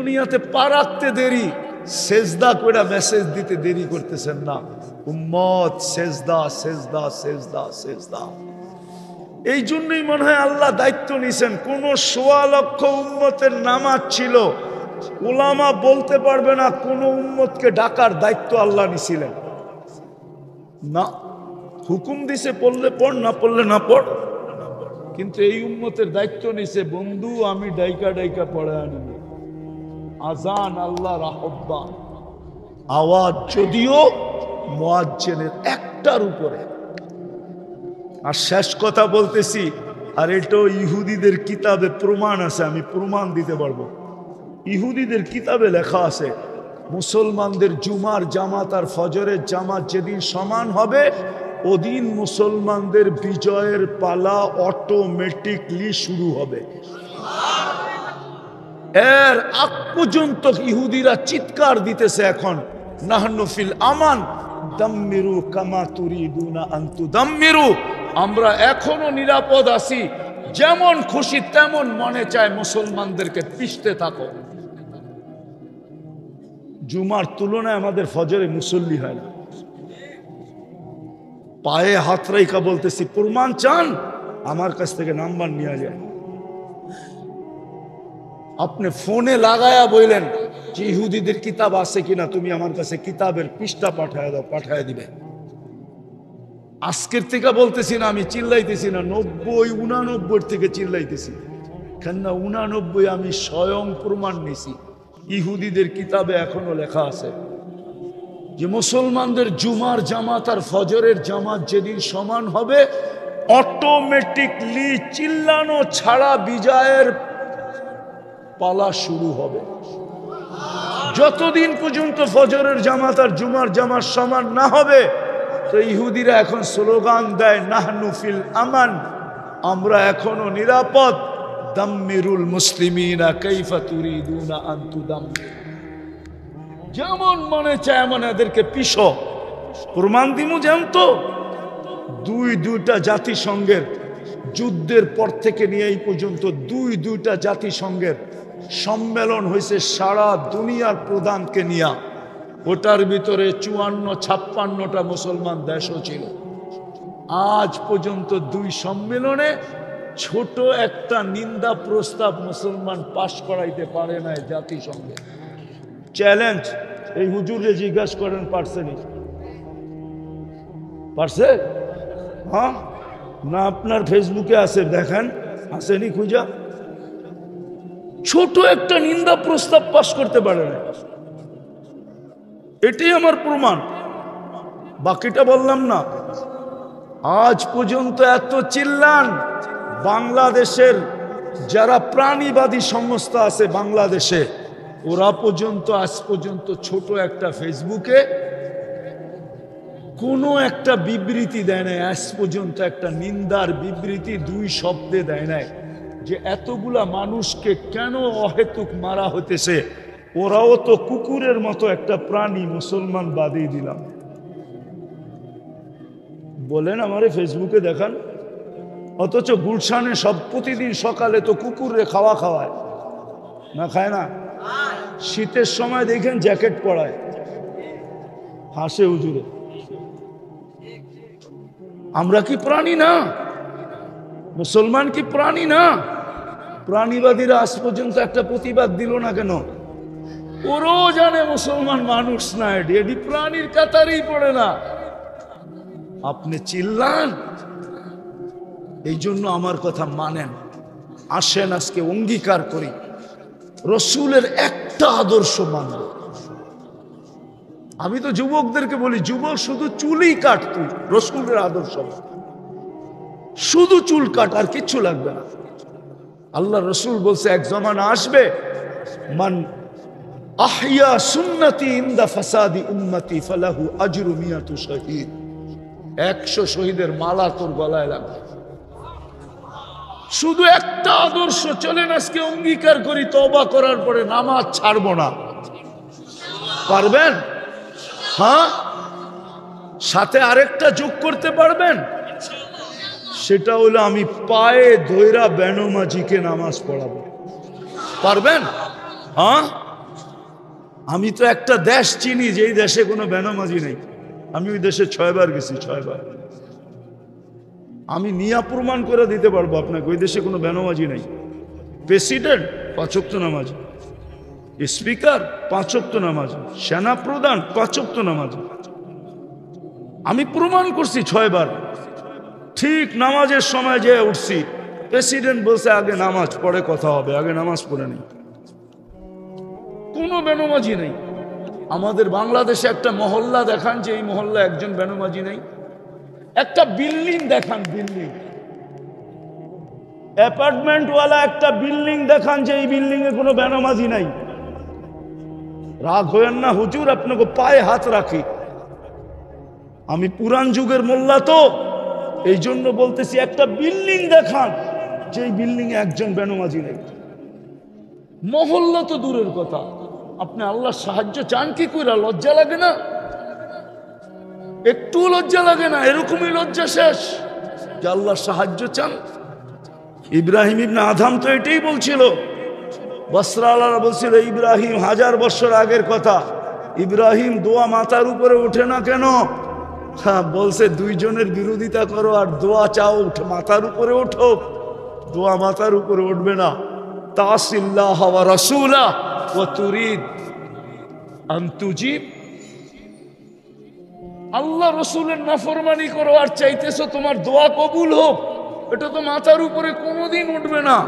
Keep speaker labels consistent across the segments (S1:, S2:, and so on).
S1: দুনিয়াতে পা রাখতে দেরি, সেজদা করে মেসেজ দিতে দেরি করতেছেন না। উম্মত সেজদা সেজদা সেজদা সেজদা। এই জন্যই মনে হয় আল্লাহ দায়িত্ব নিছেন। কোন ১৬ লক্ষ উম্মতের নামাজ ছিল, উলামা বলতে পারবে না কোন উম্মতকে ডাকার দায়িত্ব আল্লাহ নিছিলেন না। হুকুম দিছে পড়লে পড়, না পড়লে না পড়। কিন্তু এই উম্মতের দায়িত্ব নিছে, বন্ধু আমি ডাইকা ডাইকা পড়ে আনব। আজান আল্লাহর আহ্বান, আওয়াজ যদিও মুয়াজ্জিনের একটার উপরে। আর শেষ কথা বলতেছি, আর এটাও ইহুদিদের কিতাবে প্রমাণ আছে, আমি প্রমাণ দিতে পারবো। ইহুদিদের কিতাবে লেখা আছে, মুসলমানদের জুমার জামাত আর ফজরের জামাত যেদিন সমান হবে, ওদিন মুসলমানদের বিজয়ের পালা অটোমেটিকলি শুরু হবে। এর আগ পর্যন্ত ইহুদিরা চিৎকার দিতেছে এখন, নাহনু ফিল আমান দাম্মিরু কামা তুরিদুনা আন তুদাম্মিরু। আমরা এখনো নিরাপদ আছি, যেমন খুশি তেমন মনে চায় মুসলমানদেরকে পিষতে থাকো। জুমার তুলনায় আমাদের ফজরে মুসল্লি হয় না। পায়ে হাত রাইখা বলতেছি, প্রমাণ চান আমার কাছ থেকে নাম্বার নিয়ে যায়। আপনি ফোনে লাগায়া বললেন যে ইহুদিদের কিতাব আছে কিনা, তুমি আমার কাছে কিতাবের পৃষ্ঠা পাঠায় দাও, পাঠায় দিবে। আজকের থেকে বলতেছি না, আমি চিল্লাইতেছি না, ৯০ ৮৯ থেকে চিল্লাইতেছি। কেন না ৮৯ আমি স্বয়ং প্রমাণ নিছি। ইহুদিদের কিতাবে এখনো লেখা আছে যে মুসলমানদের জুমার জামাত আর ফজরের জামাত যেদিন সমান হবে, অটোমেটিকলি চিল্লানো ছাড়া বিজয়ের পালা শুরু হবে। যতদিন পর্যন্ত ফজরের জামাত আর জুমার জামাত সমান না হবে, তো ইহুদিরা এখন স্লোগান দেয় নাহনু ফিল আমান, আমরা এখনো নিরাপদ। দাম্মিরুল মুসলিমিনা কাইফা তুরিদুনা আন তুদাম্মিরু। যেমন মনে চায় এমন এদেরকে পিষো। প্রমাণ দিমু জানতো, দুইটা জাতিসংঘের যুদ্ধের পর থেকে নিয়ে এই পর্যন্ত দুইটা জাতিসংঘের সম্মেলন হয়েছে সারা দুনিয়ার প্রধানকে নিয়ে। ওটার ভিতরে ৫৪-৫৬টা মুসলমান দেশও ছিল। আজ পর্যন্ত ২ সম্মেলনে ছোট একটা নিন্দা প্রস্তাব মুসলমান পাশ করাইতে পারে নাই জাতিসংঘে। চ্যালেঞ্জ, এই হুজুরে জিজ্ঞাসা করেন পারছেনি? পারছে? হ্যাঁ না, আপনার ফেসবুকে আছে, দেখেন আসেনি খুঁজা। ছোট একটা নিন্দা প্রস্তাব পাশ করতে পারে না। এটাই আমার প্রমাণ, বাকিটা বললাম না। আজ পর্যন্ত এত চিল্লান, বাংলাদেশের যারা প্রাণীবাদী সংস্থা আছে বাংলাদেশে, ওরা পর্যন্ত আজ পর্যন্ত ছোট একটা ফেসবুকে কোনো একটা বিবৃতি দেয় নাই। আজ পর্যন্ত একটা নিন্দার বিবৃতি ২ শব্দে দেয় নাই যে এতগুলা মানুষকে কেন অহেতুক মারা হতেছে। ওরাও তো কুকুরের মতো একটা প্রাণী, মুসলমান বাদই দিলাম। বলেন আমারে ফেসবুকে দেখান। অথচ গুলশানে সব প্রতিদিন সকালে তো কুকুরে খাওয়া খাওয়ায় না, খায় না? শীতের সময় দেখেন জ্যাকেট পরায়, হাসে হুজুরে। আমরা কি প্রাণী না? মুসলমান কি প্রাণী না? প্রাণীবাদীরা আজ পর্যন্ত একটা প্রতিবাদ দিল না কেন? ওরও জানে মুসলমান মানুষ না, এটি প্রাণীর কাতারেই পড়ে না। আপনি চিল্লান, এই জন্য আমার কথা মানেন। আসেন আজকে অঙ্গীকার করি, রসুলের একটা আদর্শ মানব। আমি তো যুবকদেরকে বলি, যুবক শুধু চুলই কাট, তুই রসুলের আদর্শ শুধু চুল কাট, আর কিচ্ছু লাগবে না। আল্লাহ রসুল বলছে এক জমানা আসবে, মান আহইয়া সুন্নতি ইনদা ফাসাদি উম্মতি ফালাহু আজরু মিয়াতু শহীদ। ১০০ শহীদের মালা তোর গলায় লাগবে। শুধু একটা আদর্শ। চলেন আজকে অঙ্গীকার করি, তওবা করার পরে নামাজ ছাড়বো না। পারবেন? হ্যাঁ, সাথে আরেকটা যোগ করতে পারবেন? সেটা হলো আমি পায়ে ধইরা বেনমাজিকে নামাজ পড়াবো। পারবেন? হ্যাঁ, আমি তো একটা দেশ চিনি যেই দেশে কোনো বেনামাজি নেই। আমি ওই দেশে 6 বার গেছি, 6 বার। আমি নিয়া প্রমাণ করে দিতে পারবো আপনাকে ওই দেশে কোনো বেনামাজি নেই। প্রেসিডেন্ট 5 ওয়াক্ত নামাজ, স্পিকার 5 ওয়াক্ত নামাজ, সেনা প্রধান 5 ওয়াক্ত নামাজ। আমি প্রমাণ করছি 6 বার। ঠিক নামাজের সময় যে উঠছি, প্রেসিডেন্ট বলছে আগে নামাজ পড়ে কথা হবে, আগে নামাজ পড়ে নেই। কোনো বেনামাজি নেই। আমাদের বাংলাদেশে একটা মহল্লা দেখান যে এই মহল্লা একজন বেনামাজি নেই। একটা বিল্ডিং দেখান, বিল্ডিং অ্যাপার্টমেন্টওয়ালা একটা বিল্ডিং দেখান যে এই বিল্ডিং এ কোনো বেনামাজি নাই। রাগ হয়েন না হুজুর, আপনাকে পায়ে হাত রাখি। আমি পুরান যুগের মোল্লা তো, এই জন্য বলতেছি একটা বিল্ডিং দেখান যে এই বিল্ডিং এ একজন বেনামাজি নেই। মহল্লা তো দূরের কথা, আপনি আল্লাহর সাহায্য চান কি কইরা? লজ্জা লাগে না? একটু লজ্জা লাগে না? এরকমই লজ্জা শেষ যে আল্লাহর সাহায্য চান। ইব্রাহিম ইবনে আদম তো এটাই বলছিল। বসরাওয়ালারা বলছিল ইব্রাহিম 1000 বছর আগের কথা, ইব্রাহিম দোয়া মাথার উপরে ওঠে না কেন? হ্যাঁ, বলছে দুইজনের বিরোধিতা করো আর দোয়া চাও, মাথার উপরে ওঠো। দোয়া মাথার উপরে উঠবে না। তাসিল্লাহ ওয়া রাসূলা ওয়া তুরিদ আন তুজিব। আল্লাহ রসুলের নাফরমানি করো আর চাইতেছো তোমার দোয়া কবুল হোক, এটা তো মাথার উপরে কোনোদিন উঠবে না।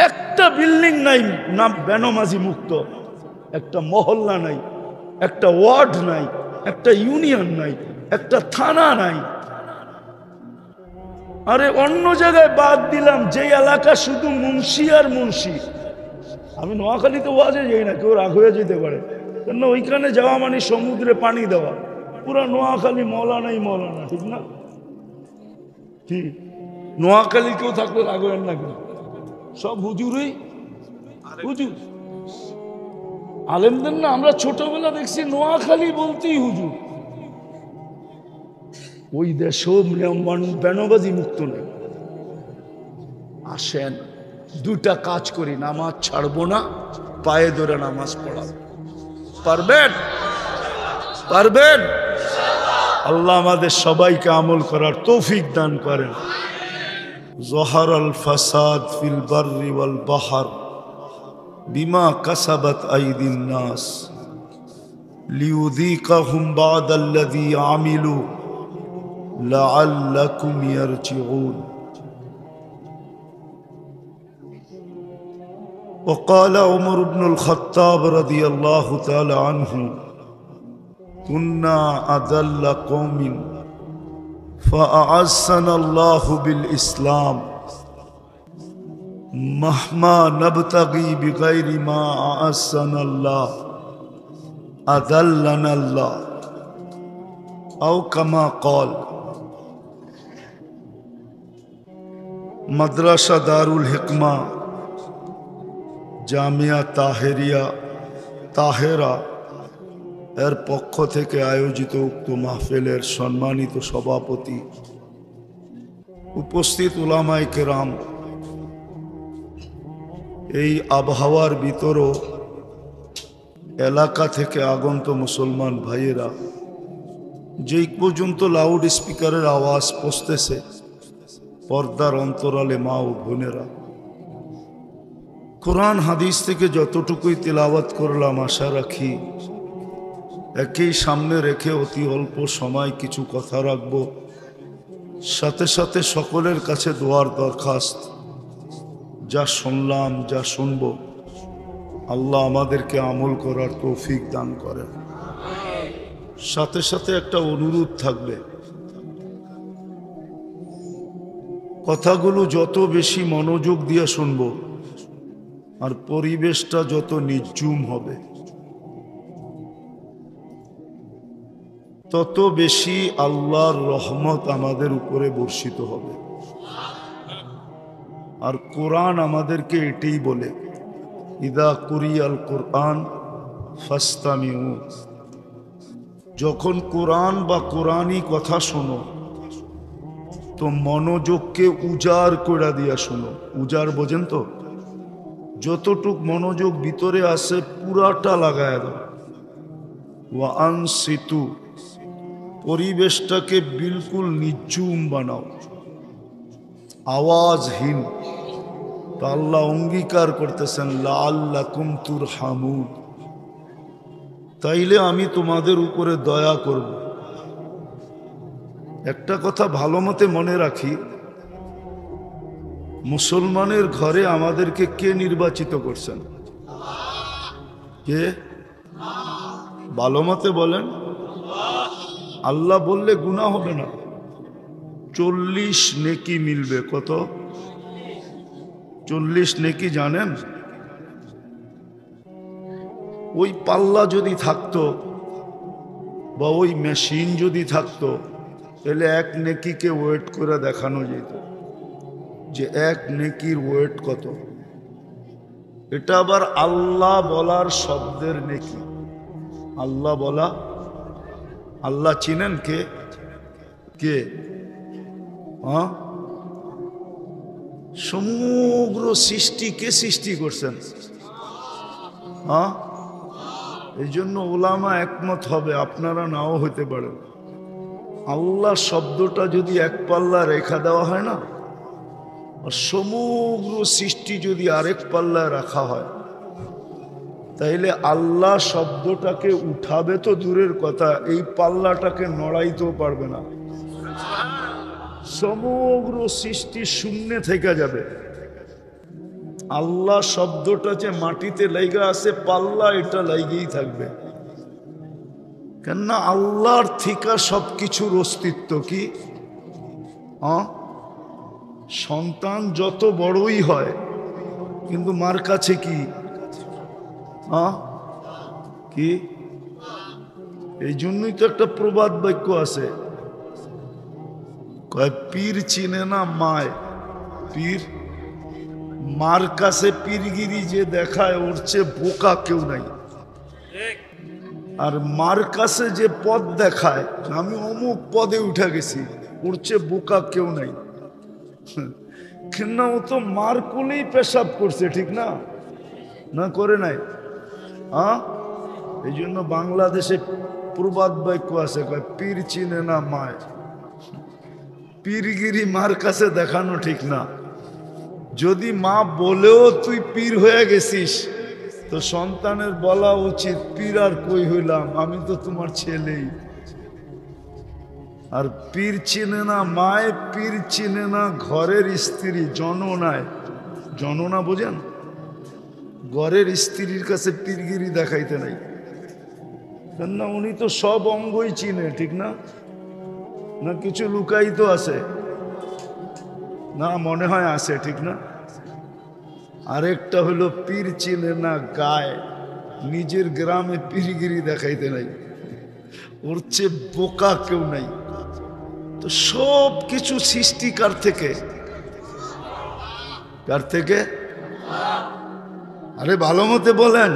S1: একটা বিল্ডিং নাই না বেনামাজি মুক্ত, একটা মহল্লা নাই, একটা ওয়ার্ড নাই, একটা ইউনিয়ন নাই, একটা থানা নাই। আরে অন্য জায়গায় বাদ দিলাম, যে এলাকা শুধু মুন্সি আর মুন্সি। আমি নোয়াখালীতে ওয়াজে যাই না, কেউ রাগ হয়ে যেতে পারে, কেন ওইখানে যাওয়া মানে সমুদ্রে পানি দেওয়া। পুরা নোয়াখালী মৌলানাই মৌলানা, ঠিক না? ঠিক, নোয়াখালী কেউ থাকলে রাগ হবেন না, কেন সব হুজুরই হুজুর। আলেমদের না আমরা ছোটবেলা দেখছি নোয়াখালী বলতেই হুজুর। ওই দেশও বেনামাজি মুক্ত নেই। আসেন দুটা কাজ করি, নামাজ ছাড়বো না, পায়ে ধরে নামাজ পড়াবো। পারবেন? পারবেন? আল্লাহ আমাদের সবাইকে আমল করার তৌফিক দান করেন। যহারাল ফাসাদ ফিল বাররি ওয়াল বাহর বিমা কাসাবাত আইদিন নাস লিউযীকাহুম বা'দাল্লাযী আমিলু লাআল্লাকুম ইয়ারজিউন। وقال عمر بن الخطاب رضي الله تعالى عنه كنا أذل قوم فأعزنا الله بالإسلام مهما نبتغي بغير ما أعزنا الله أذلنا الله أو كما قال। মাদ্রাসা দারুল হিকমা জামিয়া তাহেরা এর পক্ষ থেকে আয়োজিত উক্ত মাহফিলের সম্মানিত সভাপতি, উপস্থিত উলামায়ে কেরাম, এই আবহাওয়ার ভিতরও এলাকা থেকে আগন্ত মুসলমান ভাইয়েরা, যেই পর্যন্ত লাউড স্পিকারের আওয়াজ পৌঁছতেছে, পর্দার অন্তরালে মা ও বোনেরা, কোরআন হাদিস থেকে যতটুকুই তেলাওয়াত করলাম, আশা রাখি একই সামনে রেখে অতি অল্প সময় কিছু কথা রাখব। সাথে সাথে সকলের কাছে দোয়ার দরখাস্ত, যা শুনলাম যা শুনব আল্লাহ আমাদেরকে আমল করার তৌফিক দান করেন। সাথে সাথে একটা অনুরোধ থাকবে, কথাগুলো যত বেশি মনোযোগ দিয়ে শুনব আর পরিবেশটা যত নির্জুম হবে, তত বেশি আল্লাহর রহমত আমাদের উপরে বর্ষিত হবে। আর কোরআন আমাদেরকে এটাই বলে, ইদা কুরিয়াল কোরআন ফাস্তামিউ। যখন কোরআন বা কোরআনই কথা শোনো তো মনোযোগকে উজাড় করে দিয়া শোনো। উজাড় বোঝেন তো? যতটুক মনোযোগ ভিতরে আছে পুরাটা লাগায় দাও। ওয়া আনসিতু, পরিবেশটাকে বিলকুল নিঝুম বানাও, আওয়াজহীন। তো আল্লাহ অঙ্গীকার করতেছেন লাআল্লাকুম তুরহামুন, তাইলে আমি তোমাদের উপরে দয়া করব। একটা কথা ভালো মতে মনে রাখি, মুসলমানের ঘরে আমাদেরকে কে নির্বাচিত করছেন? কে? ভালো মতে বলেন। আল্লাহ বললে গুনাহ হবে না, 40 নেকি মিলবে। কত? 40 নেকি জানেন? ওই পাল্লা যদি থাকতো বা ওই মেশিন যদি থাকতো, তাহলে এক নেকিকে ওয়েট করে দেখানো যেত যে এক নেকির ওয়েট কত। এটা আবার আল্লাহ বলার শব্দের নেকি। আল্লাহ বলা, আল্লাহ চিনেন কে? কে? হ্যাঁ, সমগ্র সৃষ্টি কে সৃষ্টি করছেন? হ্যাঁ, এই জন্য ওলামা একমত হবে, আপনারা নাও হইতে পারেন। আল্লাহ শব্দটা যদি এক পাল্লা রেখা দেওয়া হয় না, আর সমগ্র সৃষ্টি যদি আরেক পাল্লায় রাখা হয়, তাইলে আল্লাহ শব্দটাকে উঠাবে তো দূরের কথা, এই পাল্লাটাকে নড়াইতেও পারবে না। সমগ্র সৃষ্টি শূন্যে থেকে যাবে। আল্লাহ শব্দটা যে মাটিতে লাইগা আছে, পাল্লা এটা লাইগেই থাকবে। কেননা আল্লাহর থিকা সবকিছুর অস্তিত্ব কি? সন্তান যত বড়ই হয়, কিন্তু মার কাছে কি? কি? এই জন্যই তো একটা প্রবাদ বাক্য আছে, কয় পীর চিনে না মায়। পীর, মার কাছে পীরগিরি যে দেখায় ওর চেয়ে বোকা কেউ নাই। আর মার কাছে যে পদ দেখায়, আমি অমুক পদে উঠে গেছি, ওর চেয়ে বোকা কেউ নাই। কেননা ও তো মার কোলেই পেশাব করছে, ঠিক না? না করে নাই? এই জন্য বাংলাদেশে প্রবাদ বাক্য আছে, কয় পীর চিনে না মায়। পীরগিরি মার কাছে দেখানো ঠিক না। যদি মা বলেও তুই পীর হয়ে গেছিস, তো সন্তানের বলা উচিত পীর আর কই হইলাম, আমি তো তোমার ছেলেই। আর পীর চিনে না মায়, পীর চিনে না ঘরের স্ত্রী, জননায়। জননা বোঝেন? ঘরের স্ত্রীর কাছে পীরগিরি দেখাইতে নাই, কেননা উনি তো সব অঙ্গই চিনে, ঠিক না? না কিছু লুকায়িত আছে? না, মনে হয় আছে, ঠিক না? আরেকটা হলো পীর চিনে না গায়, নিজের গ্রামে পীরগিরি দেখাইতে নাই। ওর চেয়ে বোকা কেউ নাই। তো সব কিছু সৃষ্টি কার থেকে? কার থেকে? আরে ভালো মতে বলেন।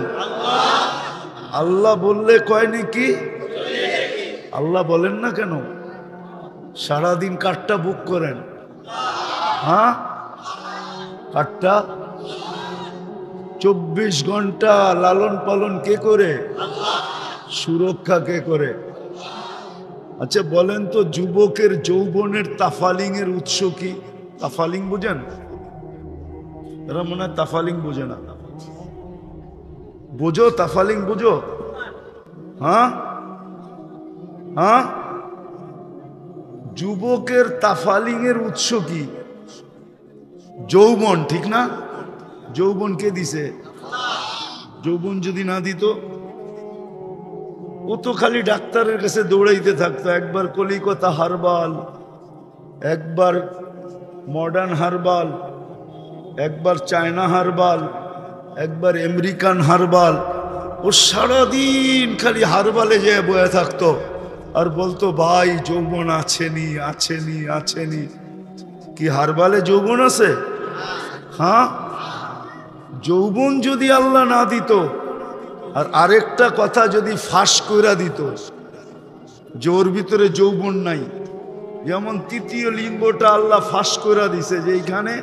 S1: আল্লাহ বললে কয় নাকি? আল্লাহ বলেন না কেন? সারাদিন কাঠটা বুক করেন? হ্যাঁ, কাঠটা 24 ঘন্টা লালন পালন কে করে? সুরক্ষা কে করে? আচ্ছা বলেন তো, যুবকের যৌবনের তাফালিং এর উৎস কি? তাফালিং বুঝেন? এরা মনে হয় তাফালিং বোঝে না। বোঝো তাফালিং? বোঝো? হ্যাঁ হ্যাঁ, যুবকের তাফালিং এর উৎস কি? যৌবন, ঠিক না? যৌবন কে দিছে? যৌবন যদি না দিত, ও তো খালি ডাক্তারের কাছে দৌড়াইতে থাকতো। একবার কলিকাতা হারবাল, একবার মডার্ন হারবাল, একবার চায়না হারবাল, একবার আমেরিকান হারবাল। ও সারাদিন খালি হারবালে যেয়ে বয়ে থাকতো আর বলতো ভাই যৌবন আছেনি, আছেনি, আছেনি। কি হারবালে যৌবন আছে? হ্যাঁ, যৌবন যদি আল্লাহ না দিত, আর আরেকটা কথা যদি ফাঁস কইরা দিত যে ওর ভিতরে যৌবন নাই, যেমন তৃতীয় লিঙ্গটা আল্লাহ ফাঁস কইরা দিছে যে এইখানে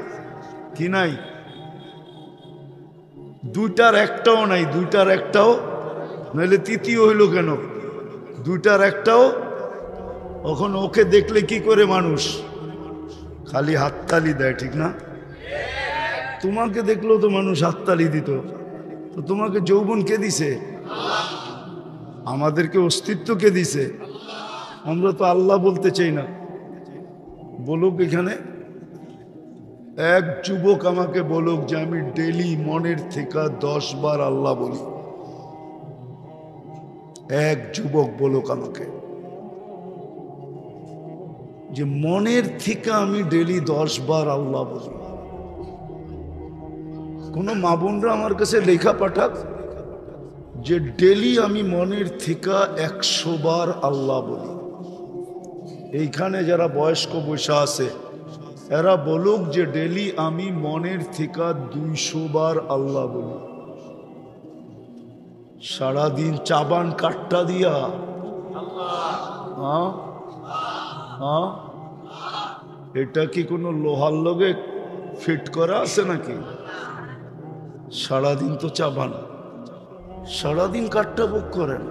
S1: কি নাই, দুইটার একটাও নাই, দুইটার একটাও নাহলে তৃতীয় হইল কেন? দুইটার একটাও। এখন ওকে দেখলে কি করে মানুষ খালি হাততালি দেয়, ঠিক না? তোমাকে দেখলেও তো মানুষ হাততালি দিত। তো তোমাকে যৌবন কে দিছে? আমাদেরকে অস্তিত্ব কে দিছে? আমরা তো আল্লাহ বলতে চাই না। বলুক এখানে এক যুবক আমাকে বলুক যে আমি ডেলি মনের থেকে 10 বার আল্লাহ বলি। এক যুবক বলুক আমাকে যে মনের থেকে আমি ডেলি 10 বার আল্লাহ বলি। কোন মা বোনরা আমার কাছে লেখা পাঠাক যে ডেলি আমি মনের থেকে 100 বার আল্লাহ বলি। এইখানে যারা বয়স্ক বসে আছে এরা বলুক যে ডেলি আমি মনের থেকে 200 বার আল্লাহ বলি। সারাদিন চাবান কাটটা দিয়া এটা কি কোনো লোহার লগে ফিট করা আছে নাকি? সারাদিন তো চাবান, সারাদিন কাটটা বুক করেন।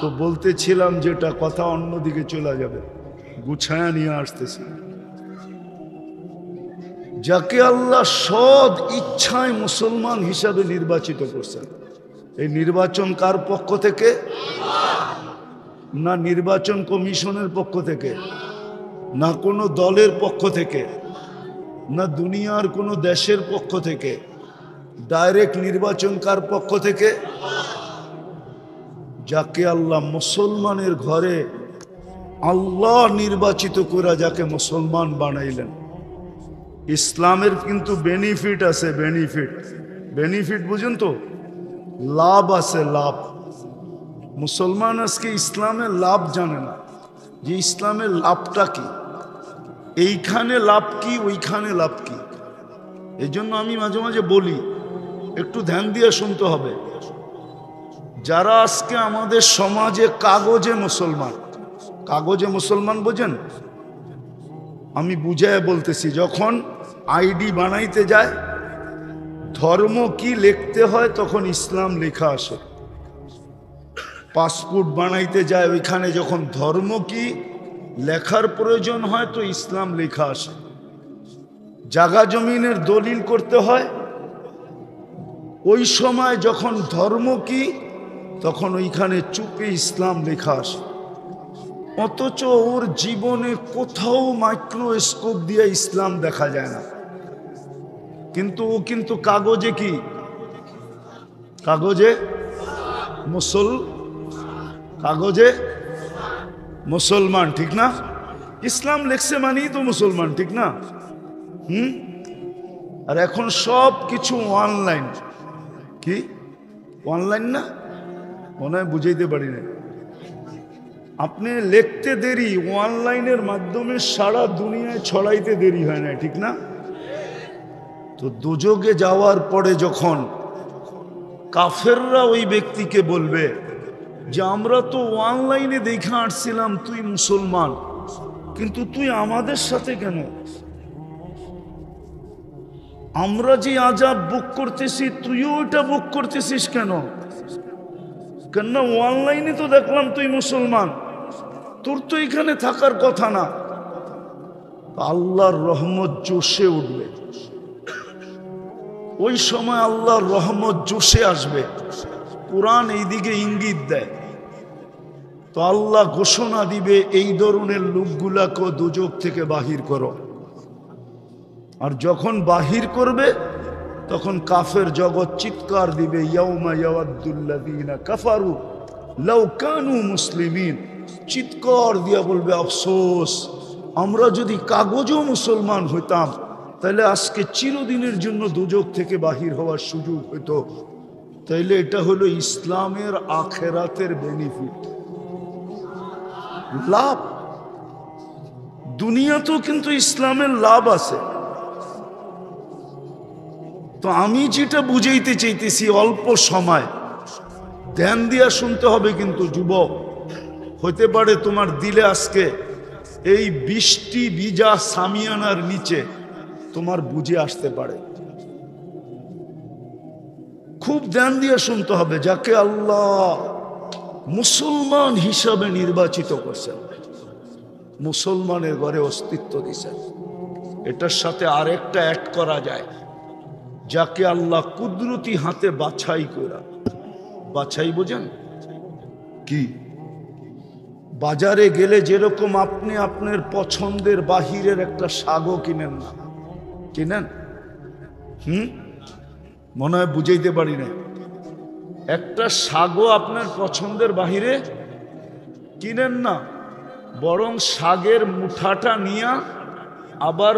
S1: তো বলতেছিলাম যেটা কথা অন্যদিকে চলে যাবে, গুছায়া নিয়ে আসতেছি। যাকে আল্লাহ সৎ ইচ্ছায় মুসলমান হিসাবে নির্বাচিত করছেন, এই নির্বাচন কার পক্ষ থেকে? না নির্বাচন কমিশনের পক্ষ থেকে, না কোনো দলের পক্ষ থেকে, না দুনিয়ার কোনো দেশের পক্ষ থেকে। ডাইরেক্ট নির্বাচন কার পক্ষ থেকে? যাকে আল্লাহ মুসলমানের ঘরে আল্লাহ নির্বাচিত করে যাকে মুসলমান বানাইলেন। ইসলামের কিন্তু বেনিফিট আছে, বেনিফিট বুঝুন তো, লাভ আছে, লাভ। মুসলমান আজকে ইসলামের লাভ জানে না যে ইসলামের লাভটা কি, এইখানে লাভ কি, ওইখানে লাভ কি। এই জন্য আমি মাঝে মাঝে বলি একটু ধ্যান দিয়ে শুনতে হবে। যারা আজকে আমাদের সমাজে কাগজে মুসলমান, কাগজে মুসলমান বোঝেন? আমি বুঝায় বলতেছি, যখন আইডি বানাইতে যায় ধর্ম কি লিখতে হয় তখন ইসলাম লেখা আসে। পাসপোর্ট বানাইতে যায় ওইখানে যখন ধর্ম কি লেখার প্রয়োজন হয় তো ইসলাম লেখা আসে। জাগা জমিনের দলিল করতে হয় ওই সময় যখন ধর্ম কি তখন ওইখানে চুপে ইসলাম লেখা আসে। অথচ ওর জীবনে কোথাও মাইক্রোস্কোপ দিয়ে ইসলাম দেখা যায় না, কিন্তু ও কিন্তু কাগজে কি, কাগজে কাগজে মুসলমান, ঠিক না? ইসলাম লেখছে মানেই তো মুসলমান, ঠিক না? আর এখন সব কিছু অনলাইন। কি অনলাইন না? মনে হয় বুঝাইতে পারি না। আপনি লিখতে দেরি, অনলাইনের মাধ্যমে সারা দুনিয়ায় ছড়াইতে দেরি হয় না, ঠিক না? তো দোজখে যাওয়ার পরে যখন কাফেররা ওই ব্যক্তিকে বলবে যে আমরা তো অনলাইনে দেখে আসছিলাম তুই মুসলমান, কিন্তু তুই আমাদের সাথে কেন? আমরা যে আযাব বুক করতেছি তুইও ওইটা বুক করতেছিস কেন? কেন অনলাইনে তো দেখলাম তুই মুসলমান, তোর তো এখানে থাকার কথা না। আল্লাহর রহমত জোশে উঠবে, ওই সময় আল্লাহর রহমত জোশে আসবে। কুরআন এইদিকে ইঙ্গিত দেয়। তো আল্লাহ ঘোষণা দিবে এই ধরনের লোকগুলাকে দোজখ থেকে বাহির করো। আর যখন বাহির করবে তখন কাফের জগৎ চিৎকার দিবে, ইয়াউমা ইয়াওয়াদ্দুল্লাযীনা কাফারু লাউ কানু মুসলিমিন। চিৎকার দিয়া বলবে আফসোস, আমরা যদি কাগজেও মুসলমান হইতাম তাহলে আজকে চিরদিনের জন্য দোজখ থেকে বাহির হওয়ার সুযোগ হইতো। তাইলে এটা হলো ইসলামের আখেরাতের বেনিফিট, লাভ। দুনিয়াতেও কিন্তু ইসলামের লাভ আছে। তো আমি যেটা বুঝাইতে চাইতেছি, অল্প সময় ধ্যান দিয়া শুনতে হবে। কিন্তু যুবক, হতে পারে তোমার দিলে আজকে এই বৃষ্টি ভিজা সামিয়ানার নিচে তোমার বুঝে আসতে পারে। খুব ধ্যান দিয়ে শুনতে হবে, যাকে আল্লাহ মুসলমান হিসাবে নির্বাচিত করছেন, মুসলমানের ঘরে অস্তিত্ব দিয়েছেন, এটার সাথে আরেকটা অ্যাড করা যায়, যাকে আল্লাহ কুদরতি হাতে বাছাই করা। বাছাই বোঝেন কি? বাজারে গেলে যেরকম আপনি আপনার পছন্দের বাহিরের একটা শাকও কিনেন না, কিনেন? মনে হয় বুঝাইতে পারি না। একটা শাকও আপনার পছন্দের বাহিরে কিনেন না, বরং শাকের মুঠাটা নিয়ে আবার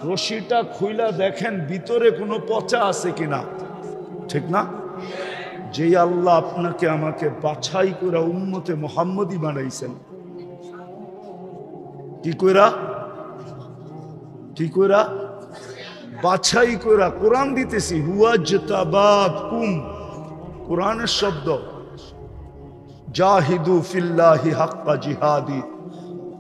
S1: রশিটা খুইলা দেখেন ভিতরে কোনো পচা আছে কিনা, ঠিক না? যেই আল্লাহ আপনাকে আমাকে বাছাই করে উম্মতে মুহাম্মদী বানাইছেন, কি কইরা? কি কইরা? বাছাই কইরা। কোরআন দিতেছি, হুয়াজতাবাকুম, কোরআনের শব্দ, জাহিদু ফিল্লাহি হাক্কা জিহাদি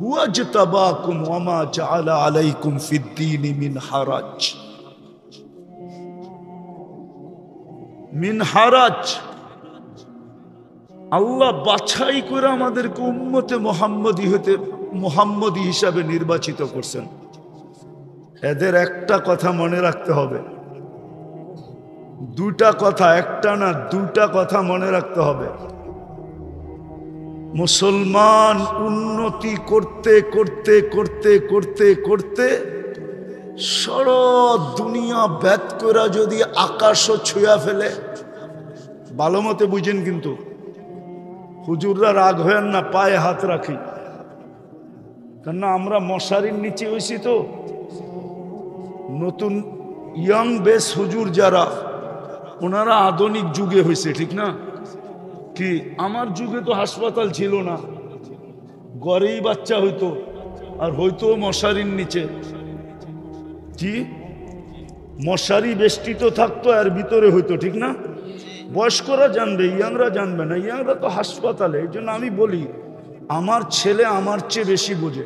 S1: হুয়াজতাবাকুম ওয়ামা জাআলা আলাইকুম ফিদ্দীনি মিন হারাজ। মিন হারাজ, আল্লাহ বাছাই করে আমাদেরকে উম্মতে মুহাম্মদী হিসাবে নির্বাচিত করছেন। এদের একটা কথা মনে রাখতে হবে, দুটা কথা, একটা না দুটা কথা মনে রাখতে হবে। মুসলমান উন্নতি করতে করতে করতে করতে করতে সারা দুনিয়া ব্যাত করা যদি আকাশও ছুঁয়া ফেলে, ভালো মতে বুঝেন কিন্তু, হুজুররা রাগ হয়েন না, পায়ে হাত রাখি, কেননা আমরা মশারির নিচে হয়েছি তো। নতুন ইয়াং বেস হুজুর যারা, ওনারা আধুনিক যুগে হয়েছে, ঠিক না? কি আমার যুগে তো হাসপাতাল ছিল না, ঘরেই বাচ্চা হইতো, আর হয়তো মশারির নিচে, কি মশারি বেষ্টিত থাকতো আর ভিতরে হইতো, ঠিক না? বয়স্করা জানবে, ইয়াংরা জানবে না, ইয়াংরা তো হাসপাতালে। এই জন্য আমি বলি, আমার ছেলে আমার চেয়ে বেশি বোঝে।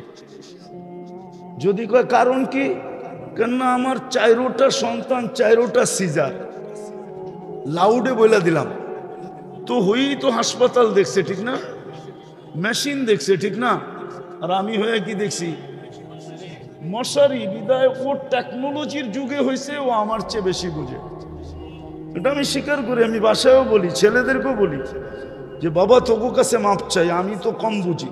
S1: যদি কয় কারণ কি, কেননা আমার 4টা সন্তান, 4টা সিজার, লাউডে বলে দিলাম তো, হয়েই তো হাসপাতাল দেখছে, ঠিক না? মেশিন দেখছে, ঠিক না? আর আমি হয়ে কি দেখছি? মশারি। বিদায় ও টেকনোলজির যুগে হয়েছে, ও আমার চেয়ে বেশি বুঝে। এটা আমি স্বীকার করি, আমি বাসায়ও বলি, ছেলেদেরকেও বলি যে বাবা তোকে কাছে মাপ চাই, আমি তো কম বুঝি,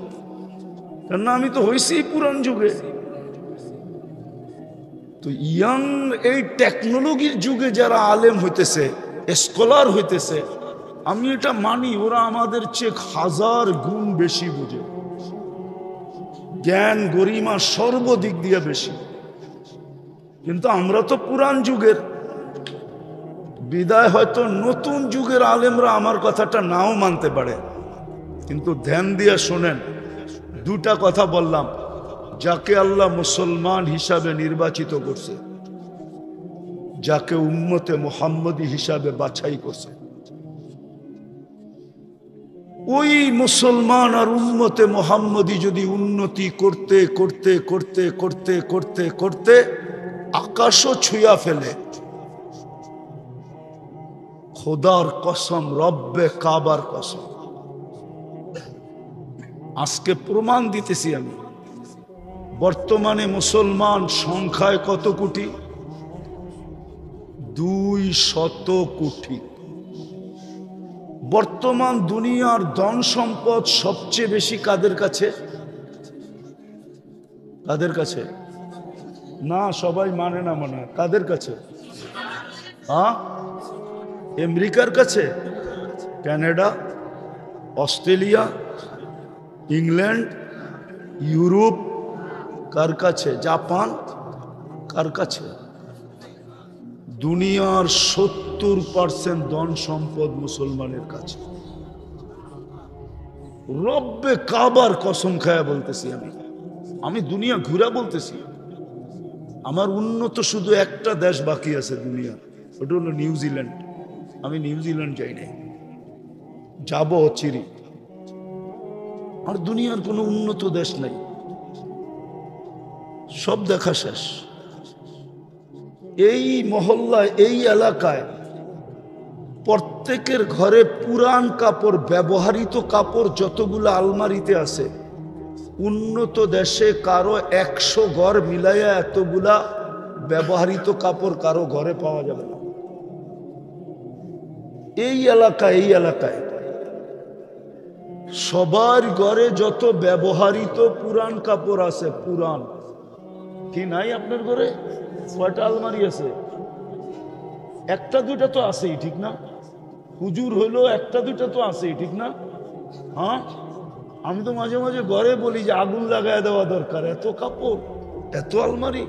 S1: কেননা আমি তো হয়েছি পুরান যুগে। তো ইয়াং এই টেকনোলজির যুগে যারা আলেম হইতেছে, স্কলার হইতেছে, আমি এটা মানি, ওরা আমাদের চেয়ে 1000 গুণ বেশি বুঝে, জ্ঞান গরিমা সর্বদিক দিয়ে বেশি। কিন্তু আমরা তো পুরান যুগের, বিদায় হয়তো নতুন যুগের আলেমরা আমার কথাটা নাও মানতে পারে। কিন্তু ধ্যান দিয়ে শোনেন, দুটা কথা বললাম, যাকে আল্লাহ মুসলমান হিসাবে নির্বাচিত করছে, যাকে উম্মতে মুহাম্মদী হিসাবে বাছাই করছে, ওই মুসলমান আর উম্মতে মুহাম্মদী যদি উন্নতি করতে করতে করতে করতে করতে করতে আকাশও ছুঁয়া ফেলে, খোদার কসম, রব্বে কাবার কসম, আজকে প্রমাণ দিতেছি আমি। বর্তমানে মুসলমান সংখ্যায় কত কোটি? 200 কোটি। বর্তমান দুনিয়ার ধন সম্পদ সবচেয়ে বেশি কাদের কাছে? কাদের কাছে? না সবাই মানে না, মনে হয় কাদের কাছে? হ্যাঁ, আমেরিকার কাছে, কানাডা, অস্ট্রেলিয়া, ইংল্যান্ড, ইউরোপ, কার কাছে? জাপান, কার কাছে? দুনিয়ার 70% ধন সম্পদ মুসলমানের কাছে। রব্বে কাবার কসম খায়া বলতেছি আমি দুনিয়া ঘুরা বলতেছি। আমার উন্নত শুধু একটা দেশ বাকি আছে দুনিয়া, ওটা হলো নিউজিল্যান্ড। আমি নিউজিল্যান্ড যাই নাই, যাবো অচিরে। আর দুনিয়ার কোনো উন্নত দেশ নাই, সব দেখা শেষ। এই মহল্লায়, এই এলাকায় প্রত্যেকের ঘরে পুরান কাপড়, ব্যবহৃত কাপড় যতগুলো আলমারিতে আছে, উন্নত দেশে কারো 100 ঘর মিলাইয়া এতগুলা ব্যবহৃত কাপড় কারো ঘরে পাওয়া যাবে না। এই এলাকায় সবার ঘরে যত ব্যবহৃত পুরান কাপড় আছে, পুরান কি নাই আপনার ঘরে? কয়টা আলমারি আছে? একটা দুইটা তো আছেই, ঠিক না? হুজুর হইলো একটা দুইটা তো আছেই, ঠিক না? হ্যাঁ, আমি তো মাঝে মাঝে ঘরে বলি যে আগুন লাগায় দেওয়া দরকার, এত কাপড়, এত আলমারি।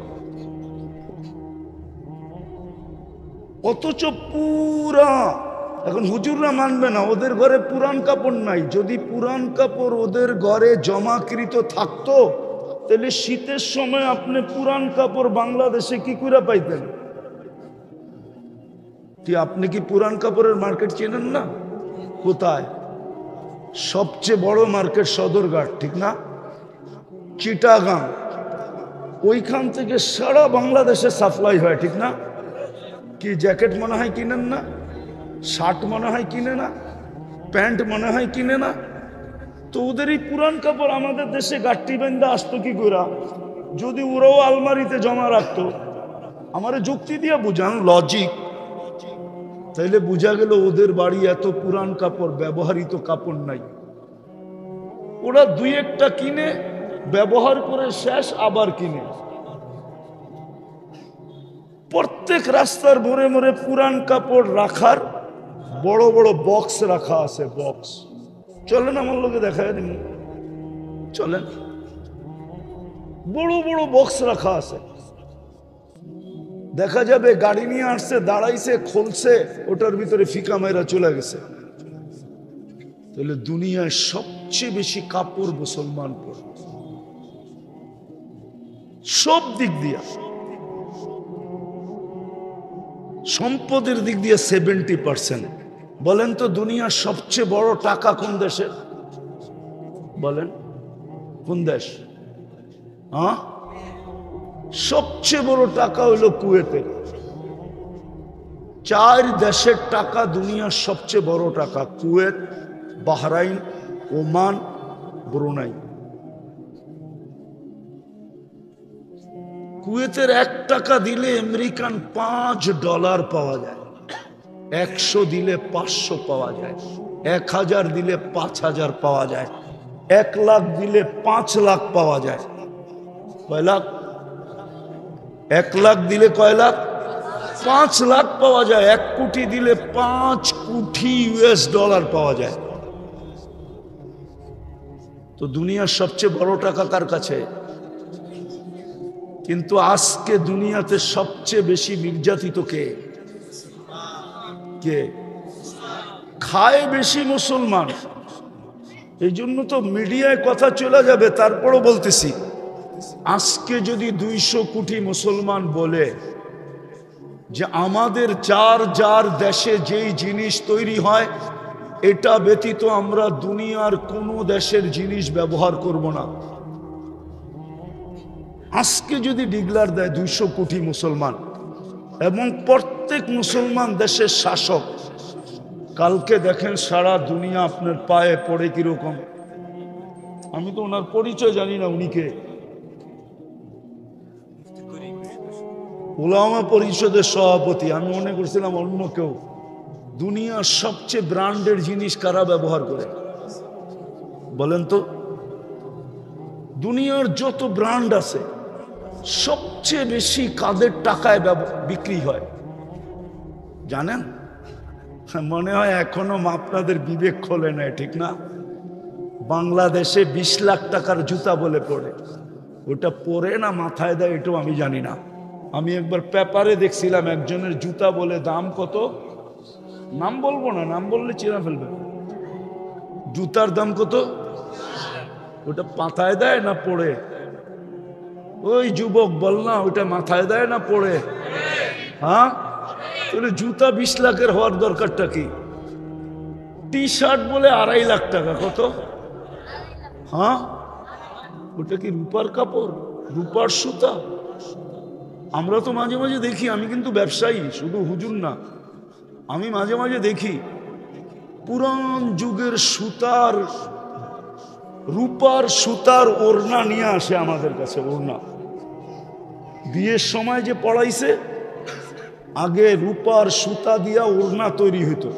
S1: অথচ পুরা, এখন হুজুররা মানবে না, ওদের ঘরে পুরান কাপড় নাই। যদি পুরান কাপড় ওদের ঘরে জমাকৃত থাকতো, তাহলে শীতের সময় আপনি পুরান কাপড় বাংলাদেশে কি করে পাইতেন? কি আপনি কি পুরান কাপড়ের মার্কেট চেনেন না? কোথায়? সবচেয়ে বড় মার্কেট সদরঘাট, ঠিক না? চিটাগাং, ওইখান থেকে সারা বাংলাদেশে সাপ্লাই হয়, ঠিক না? কি জ্যাকেট মনে হয় কিনেন না? শার্ট মনে হয় কিনে না? প্যান্ট মনে হয় কিনে না? তো ওদের এই পুরান কাপড় আমাদের দেশে গাঠি বেঁধে আসতো কি করে? যদি ওরাও আলমারিতে জমা রাখতো, আমার যুক্তি দিয়ে বুঝান, লজিক, তাইলে বোঝা গেল ওদের বাড়ি এত পুরান কাপড়, ব্যবহৃত কাপড় নাই। ওরা দুই একটা কিনে ব্যবহার করে শেষ, আবার কিনে। প্রত্যেক রাস্তার মোড়ে মোড়ে পুরান কাপড় রাখার বড় বড় বক্স রাখা আছে, বক্স। চলেন আমার লোকে দেখায় দিন, চলেন, বড় বড় বক্স রাখা আছে। দেখা যাবে গাড়ি নিয়ে আসছে, দাঁড়াইছে, খুলছে, ওটার ভিতরে ফিকা মেরা চলে গেছে। তাহলে দুনিয়ায় সবচেয়ে বেশি কাপড় মুসলমান পরে, সব দিক দিয়া। সম্পদের দিক দিয়ে 70%। বলেন তো দুনিয়ার সবচেয়ে বড় টাকা কোন দেশের? বলেন কোন দেশ? হ্যাঁ, সবচেয়ে বড় টাকা হইল কুয়েতে। 4 দেশের টাকা দুনিয়ার সবচেয়ে বড় টাকা: কুয়েত, বাহরাইন, ওমান, ব্রুনাই। কুয়েতের 1 টাকা দিলে আমেরিকান $5 পাওয়া যায়, 100 দিলে 500 পাওয়া যায়, 1000 দিলে 5000 পাওয়া যায়, 1 লাখ দিলে 5 লাখ পাওয়া যায়। কয় লাখ? 1 লাখ দিলে কয় লাখ? 5 লাখ পাওয়া যায়। 1 কোটি দিলে 5 কোটি US$ পাওয়া যায়। তো দুনিয়ার সবচেয়ে বড় টাকা কার কাছে? কিন্তু আজকে দুনিয়াতে সবচেয়ে বেশি নির্যাতিত কে? কে খায় বেশি? মুসলমান। এই জন্য তো মিডিয়ায় কথা চলে যাবে, তারপরও বলতেছি, আজকে যদি 200 কোটি মুসলমান বলে যে আমাদের যার যার দেশে যেই জিনিস তৈরি হয় এটা ব্যতীত আমরা দুনিয়ার কোনো দেশের জিনিস ব্যবহার করব না, আজকে যদি ডিক্লার দেয় 200 কোটি মুসলমান, এবং প্রত্যেক মুসলমান দেশের শাসক, কালকে দেখেন সারা দুনিয়া আপনার পায়ে পড়ে কিরকম। আমি তো ওনার পরিচয় জানি না, উনিকে উলামা পরিষদের সভাপতি, আমি মনে করছিলাম অন্য কেউ। দুনিয়ার সবচেয়ে ব্র্যান্ডের জিনিস কারা ব্যবহার করে বলেন তো? দুনিয়ার যত ব্র্যান্ড আছে সবচেয়ে বেশি কাদের টাকায় বিক্রি হয় জানেন? মনে হয় এখনো আপনাদের বিবেক খোলে না, ঠিক না? বাংলাদেশে 20 লাখ টাকার জুতা বলে পড়ে, ওটা পরে না মাথায় দেয় এটাও আমি জানি না। আমি একবার পেপারে দেখছিলাম একজনের জুতা বলে দাম কত, নাম বলবো না, নাম বললে চিনা ফেলবে। জুতার দাম কত? ওটা মাথায় দেয় না পড়ে? ওই যুবক বল না, ওটা মাথায় দেয় না পড়ে? হ্যাঁ, তাহলে জুতা 20 লাখের হওয়ার দরকারটা কি? টি শার্ট বলে 2.5 লাখ টাকা, কত? হ্যাঁ, ওটা কি রূপার কাপড়, রূপার সুতা? আমরা তো মাঝে মাঝে দেখি, আমি কিন্তু ব্যবসায়ী, শুধু হুজুর না, আমি মাঝে মাঝে দেখি পুরান যুগের সুতার, রূপার সুতার ওড়না নিয়ে আসে আমাদের কাছে। ওড়না বিয়ের সময় যে পড়াইছে, আগে রূপার সুতা দিয়া ওড়না তৈরি হতো।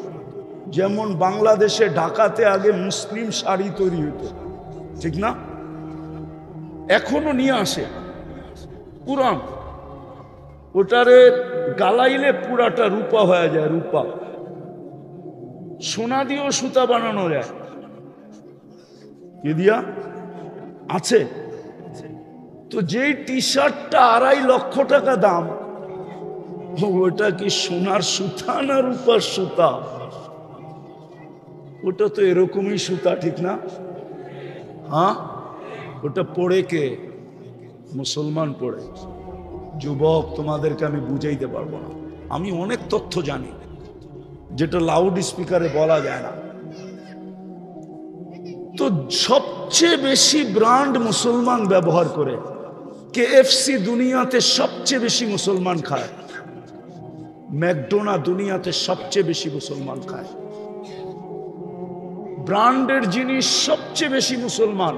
S1: যেমন বাংলাদেশে ঢাকাতে আগে মুসলিম শাড়ি তৈরি হতো, ঠিক না? এখনো নিয়ে আসে পুরান, ওটারে গালাইলে পুরাটা রূপা হয়ে যায়। রূপা সোনা দিয়েও সুতা বানানো যায়। কি দিয়া আছে? তো যেই টি শার্টটা 2.5 লক্ষ টাকা দাম, ওটা কি সোনার সুতা না রূপার সুতা? ওটা তো এরকমই সুতা, ঠিক না? হ্যাঁ, ওটা পড়ে কে? মুসলমান পড়ে। যুবক, তোমাদেরকে আমি বুঝাইতে পারবো না। আমি অনেক তথ্য জানি যেটা লাউড স্পিকারে বলা যায় না। তো সবচেয়ে বেশি ব্র্যান্ড মুসলমান ব্যবহার করে। কেএফসি দুনিয়াতে সবচেয়ে বেশি মুসলমান খায়। ম্যাকডোনাল্ড দুনিয়াতে সবচেয়ে বেশি মুসলমান খায়। ব্র্যান্ডের জিনিস সবচেয়ে বেশি মুসলমান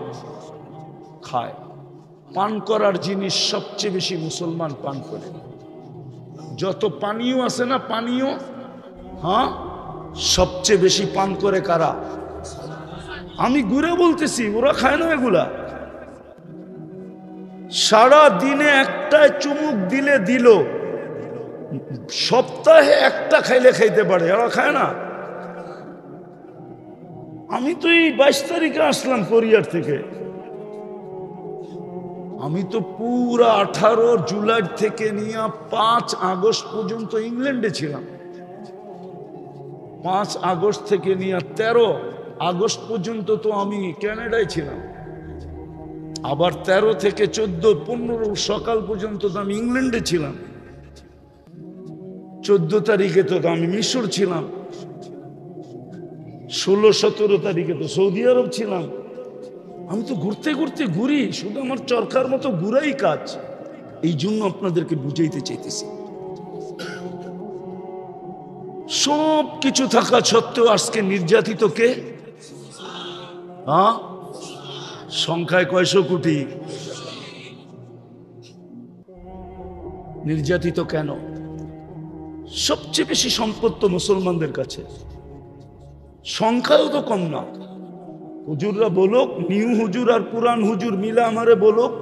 S1: খায়। পান করার জিনিস সবচেয়ে বেশি মুসলমান পান করে। যত পানীয় আছে না, পানীয়, হ্যাঁ, সবচেয়ে বেশি পান করে কারা? আমি ঘুরে বলতেছি, ওরা খায় না এগুলা। সারা দিনে একটা চুমুক দিলে দিল, সপ্তাহে একটা খাইলে খাইতে পারে, এরা খায় না। আমি তো এই 22 তারিখে আসলাম কোরিয়ার থেকে। আমি তো পুরা 18 জুলাই থেকে নিয়ে 5 আগস্ট পর্যন্ত ইংল্যান্ডে ছিলাম। 5 আগস্ট থেকে নিয়ে 13 আগস্ট পর্যন্ত তো আমি কানাডায় ছিলাম। আবার 13 থেকে 14, 15 সকাল পর্যন্ত তো আমি ইংল্যান্ডে ছিলাম। 14 তারিখে তো আমি মিশর ছিলাম। 16, 17 তারিখে তো সৌদি আরব ছিলাম। আমি তো ঘুরতে ঘুরতে ঘুরি, শুধু আমার চরকার মতো ঘুরাই কাজ। এই জন্য আপনাদেরকে বুঝাইতে চাইতেছি, সব কিছু থাকা সত্ত্বেও আজকে নির্যাতিত কে? হ্যাঁ, সংখ্যায় কয়শো কোটি। নির্যাতিত কেন? সবচেয়ে বেশি সম্পদ তো মুসলমানদের কাছে, সংখ্যাও তো কম না। হুজুররা বলুক, নিউ হুজুর আর পুরান হুজুর মিলে আমারে বলুক,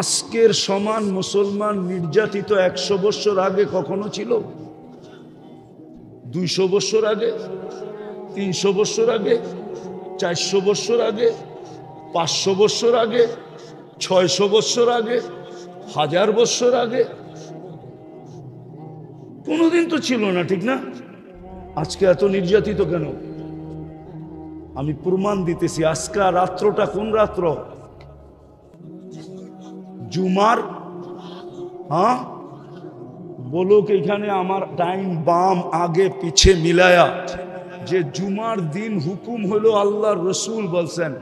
S1: আজকের সমান মুসলমান নির্যাতিত 100 বছর আগে কখনো ছিল? 200 বছর আগে, 300 বছর আগে, 400 বছর আগে, 500 বছর আগে, 600 বছর আগে, 1000 বছর আগে? কোনোদিন তো ছিল না, ঠিক না? আজকে এত নির্যাতিত কেন? আমি প্রমাণ দিতেছি। আজকে রাত্রটা কোন রাত্র? জুমার। হ্যাঁ, বলুক এখানে আমার ডাইন বাম আগে পিছে মিলায়া, যে জুমার দিন হুকুম হলো, আল্লাহর রসুল বলছেন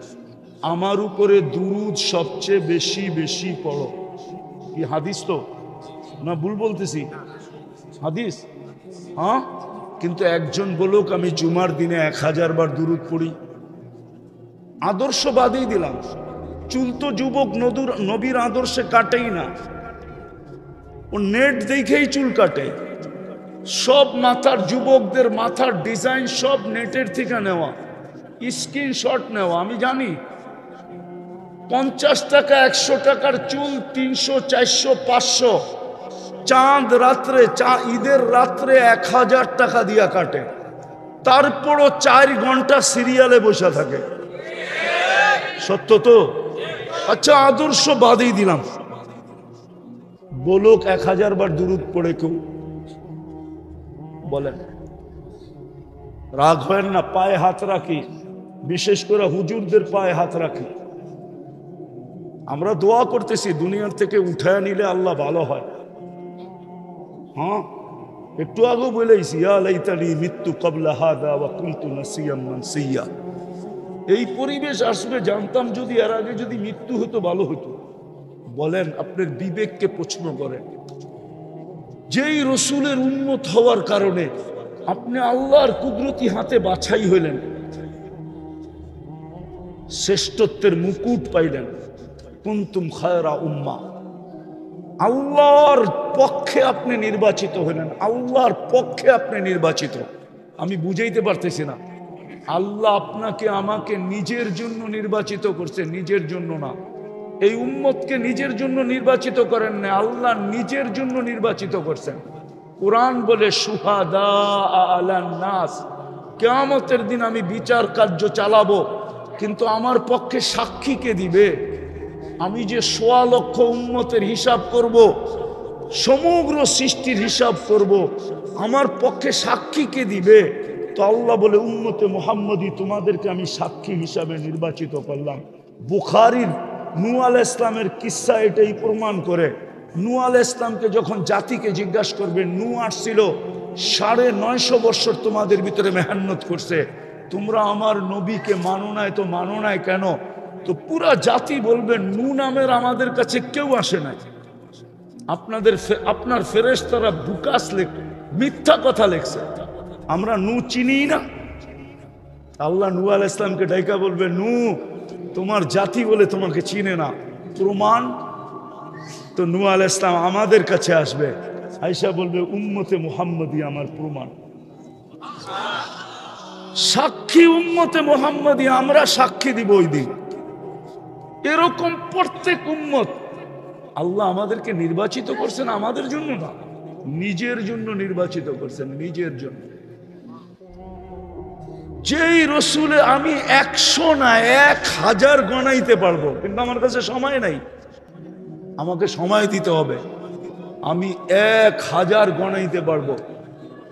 S1: আমার উপরে দুরুদ সবচেয়ে বেশি বেশি পড়ো। কি হাদিস তো না? ভুল বলতেছি? হাদিস। হ্যাঁ, কিন্তু একজন বলুক আমি জুমার দিনে 1000 বার দুরুদ পড়ি। আদর্শ বাদেই দিলাম, চুল তো যুবক নবীর আদর্শে কাটেই না। ও নেট দেখেই চুল কাটে। সব মাথার যুবকদের মাথার ডিজাইন সব নেটের থেকে নেওয়া, স্ক্রিনশট নেওয়া। আমি জানি 50 টাকা 100 টাকার চুল 300, 400, 500 চাঁদ রাত্রে, ঈদের রাত্রে 1000 টাকা দিয়া কাটে। তারপরও 4 ঘন্টা সিরিয়ালে বসে থাকে। সত্য তো? আচ্ছা, আদর্শ বাদেই দিলাম, বলুক 1000 বার দুরুদ পড়ে কেউ? বলেন। রাগ হয় না? পায়ে হাত রাখি, বিশেষ করে হুজুরদের পায়ে হাত রাখি। আমরা দোয়া করতেছি দুনিয়ার থেকে উঠায় নিলে আল্লাহ ভালো হয়। হ্যাঁ, একটু আগে বলেছি ইয়া লাইতানি মিত্তু ক্বাবলা হাদা ওয়া কুনতু নাসিয়াম মানসিয়া। এই পরিবেশ আসবে জানতাম যদি, এর আগে যদি মৃত্যু হতো ভালো হতো। বলেন, আপনার বিবেককে প্রশ্ন করেন। যেই রসুলের উম্মত হওয়ার কারণে আপনি আল্লাহর কুদরতি হাতে বাছাই হইলেন, শ্রেষ্ঠত্বের মুকুট পাইলেন। কুনতুম খায়রা উম্মাহ, আল্লাহর পক্ষে আপনি নির্বাচিত হলেন, আল্লাহর পক্ষে আপনি নির্বাচিত। আমি বুঝাইতে পারতেছি না, আল্লাহ আপনাকে আমাকে নিজের জন্য নির্বাচিত করছে, নিজের জন্য না। এই উম্মতকে নিজের জন্য নির্বাচিত করেন না, আল্লাহ নিজের জন্য নির্বাচিত করছেন। কুরআন বলে শুহাদা আলান নাস, কিয়ামতের দিন আমি বিচার কার্য চালাবো, কিন্তু আমার পক্ষে সাক্ষী কে দিবে? আমি যে ১৬ লক্ষ উম্মতের হিসাব করব, সমগ্র সৃষ্টির হিসাব করব, আমার পক্ষে সাক্ষী কে দিবে? তো আল্লাহ বলে উম্মতে মুহাম্মদী তোমাদেরকে আমি সাক্ষী হিসাবে নির্বাচিত করলাম। বুখারীর নূহ আলাইহিস ইসলামের কিসসা এটাই প্রমাণ করে। নূহ আলাইহিস ইসলামকে যখন জাতিকে জিজ্ঞাসা করবে, নূহ আসছিল ৯৫০ বছর তোমাদের ভিতরে মেহনত করছে, তোমরা আমার নবীকে মানো নাই, তো মানো নাই কেন? তো পুরা জাতি বলবে নূহ নামের আমাদের কাছে কেউ আসে নাই, আপনার ফেরেশতারা বুকাস লেখে, মিথ্যা কথা লেখছে, আমরা নূহ চিনি না। আল্লাহ নূহ আলাইহিস সালামকে ডাইকা বলবে, নূহ তোমার জাতি বলে তোমাকে চিনে না, প্রমাণ? তো নূহ আলাইহিস সালাম আমাদের কাছে আসবে, আয়েশা বলবে উম্মতে মুহাম্মদী আমার প্রমাণ, সাক্ষী উম্মতে মুহাম্মদী, আমরা সাক্ষী দিব ওই দিন। এরকম প্রত্যেক উম্মত আল্লাহ আমাদেরকে নির্বাচিত করছেন আমাদের জন্য না, নিজের জন্য নির্বাচিত করছেন, নিজের জন্য। যেই রসুলে আমি ১০০ না ১০০০ গণাইতে পারবো, কিন্তু আমার কাছে সময় নাই, আমাকে সময় দিতে হবে। আমি ১০০০ গণাইতে পারবো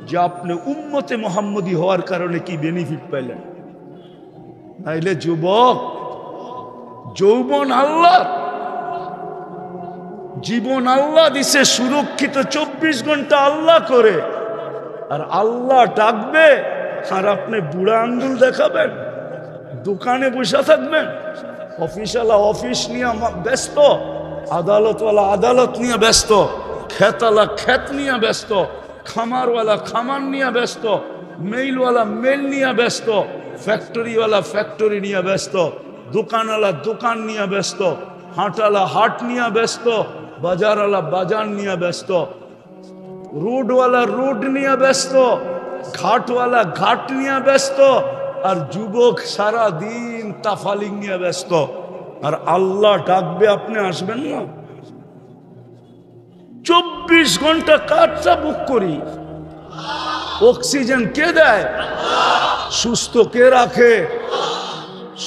S1: যে আপনি উম্মতে মুহাম্মদী হওয়ার কারণে কি বেনিফিট পাইলেন। নাইলে যুবক, যৌবন আল্লাহ, জীবন আল্লাহ দিছে, সুরক্ষিত ২৪ ঘন্টা আল্লাহ করে, আর আল্লাহ ডাকবে আর আপনি বুড়া আঙ্গুল দেখাবেন, দোকানে বসে থাকবেন, অফিসওয়ালা অফিস নিয়ে ব্যস্ত, আদালতওয়ালা আদালত নিয়ে ব্যস্ত, খেতওয়ালা খেত নিয়ে ব্যস্ত, খামারওয়ালা খামার নিয়ে ব্যস্ত, মেইলওয়ালা মেইল নিয়ে ব্যস্ত, ফ্যাক্টরিওয়ালা ফ্যাক্টরি নিয়ে ব্যস্ত, দোকানওয়ালা দোকান নিয়ে ব্যস্ত, হাটওয়ালা হাট নিয়ে ব্যস্ত, বাজারওয়ালা বাজার নিয়ে ব্যস্ত, রোডওয়ালা রোড নিয়ে ব্যস্ত, ঘাটওয়ালা ঘাট নিয়ে ব্যস্ত, আর যুবক সারা দিন তাফালিং নিয়ে ব্যস্ত। আর আল্লাহ ডাকবে, আপনি আসবেন না? ২৪ ঘন্টা কারটা বুক করি, অক্সিজেন কে দেয়, সুস্থ কে রাখে,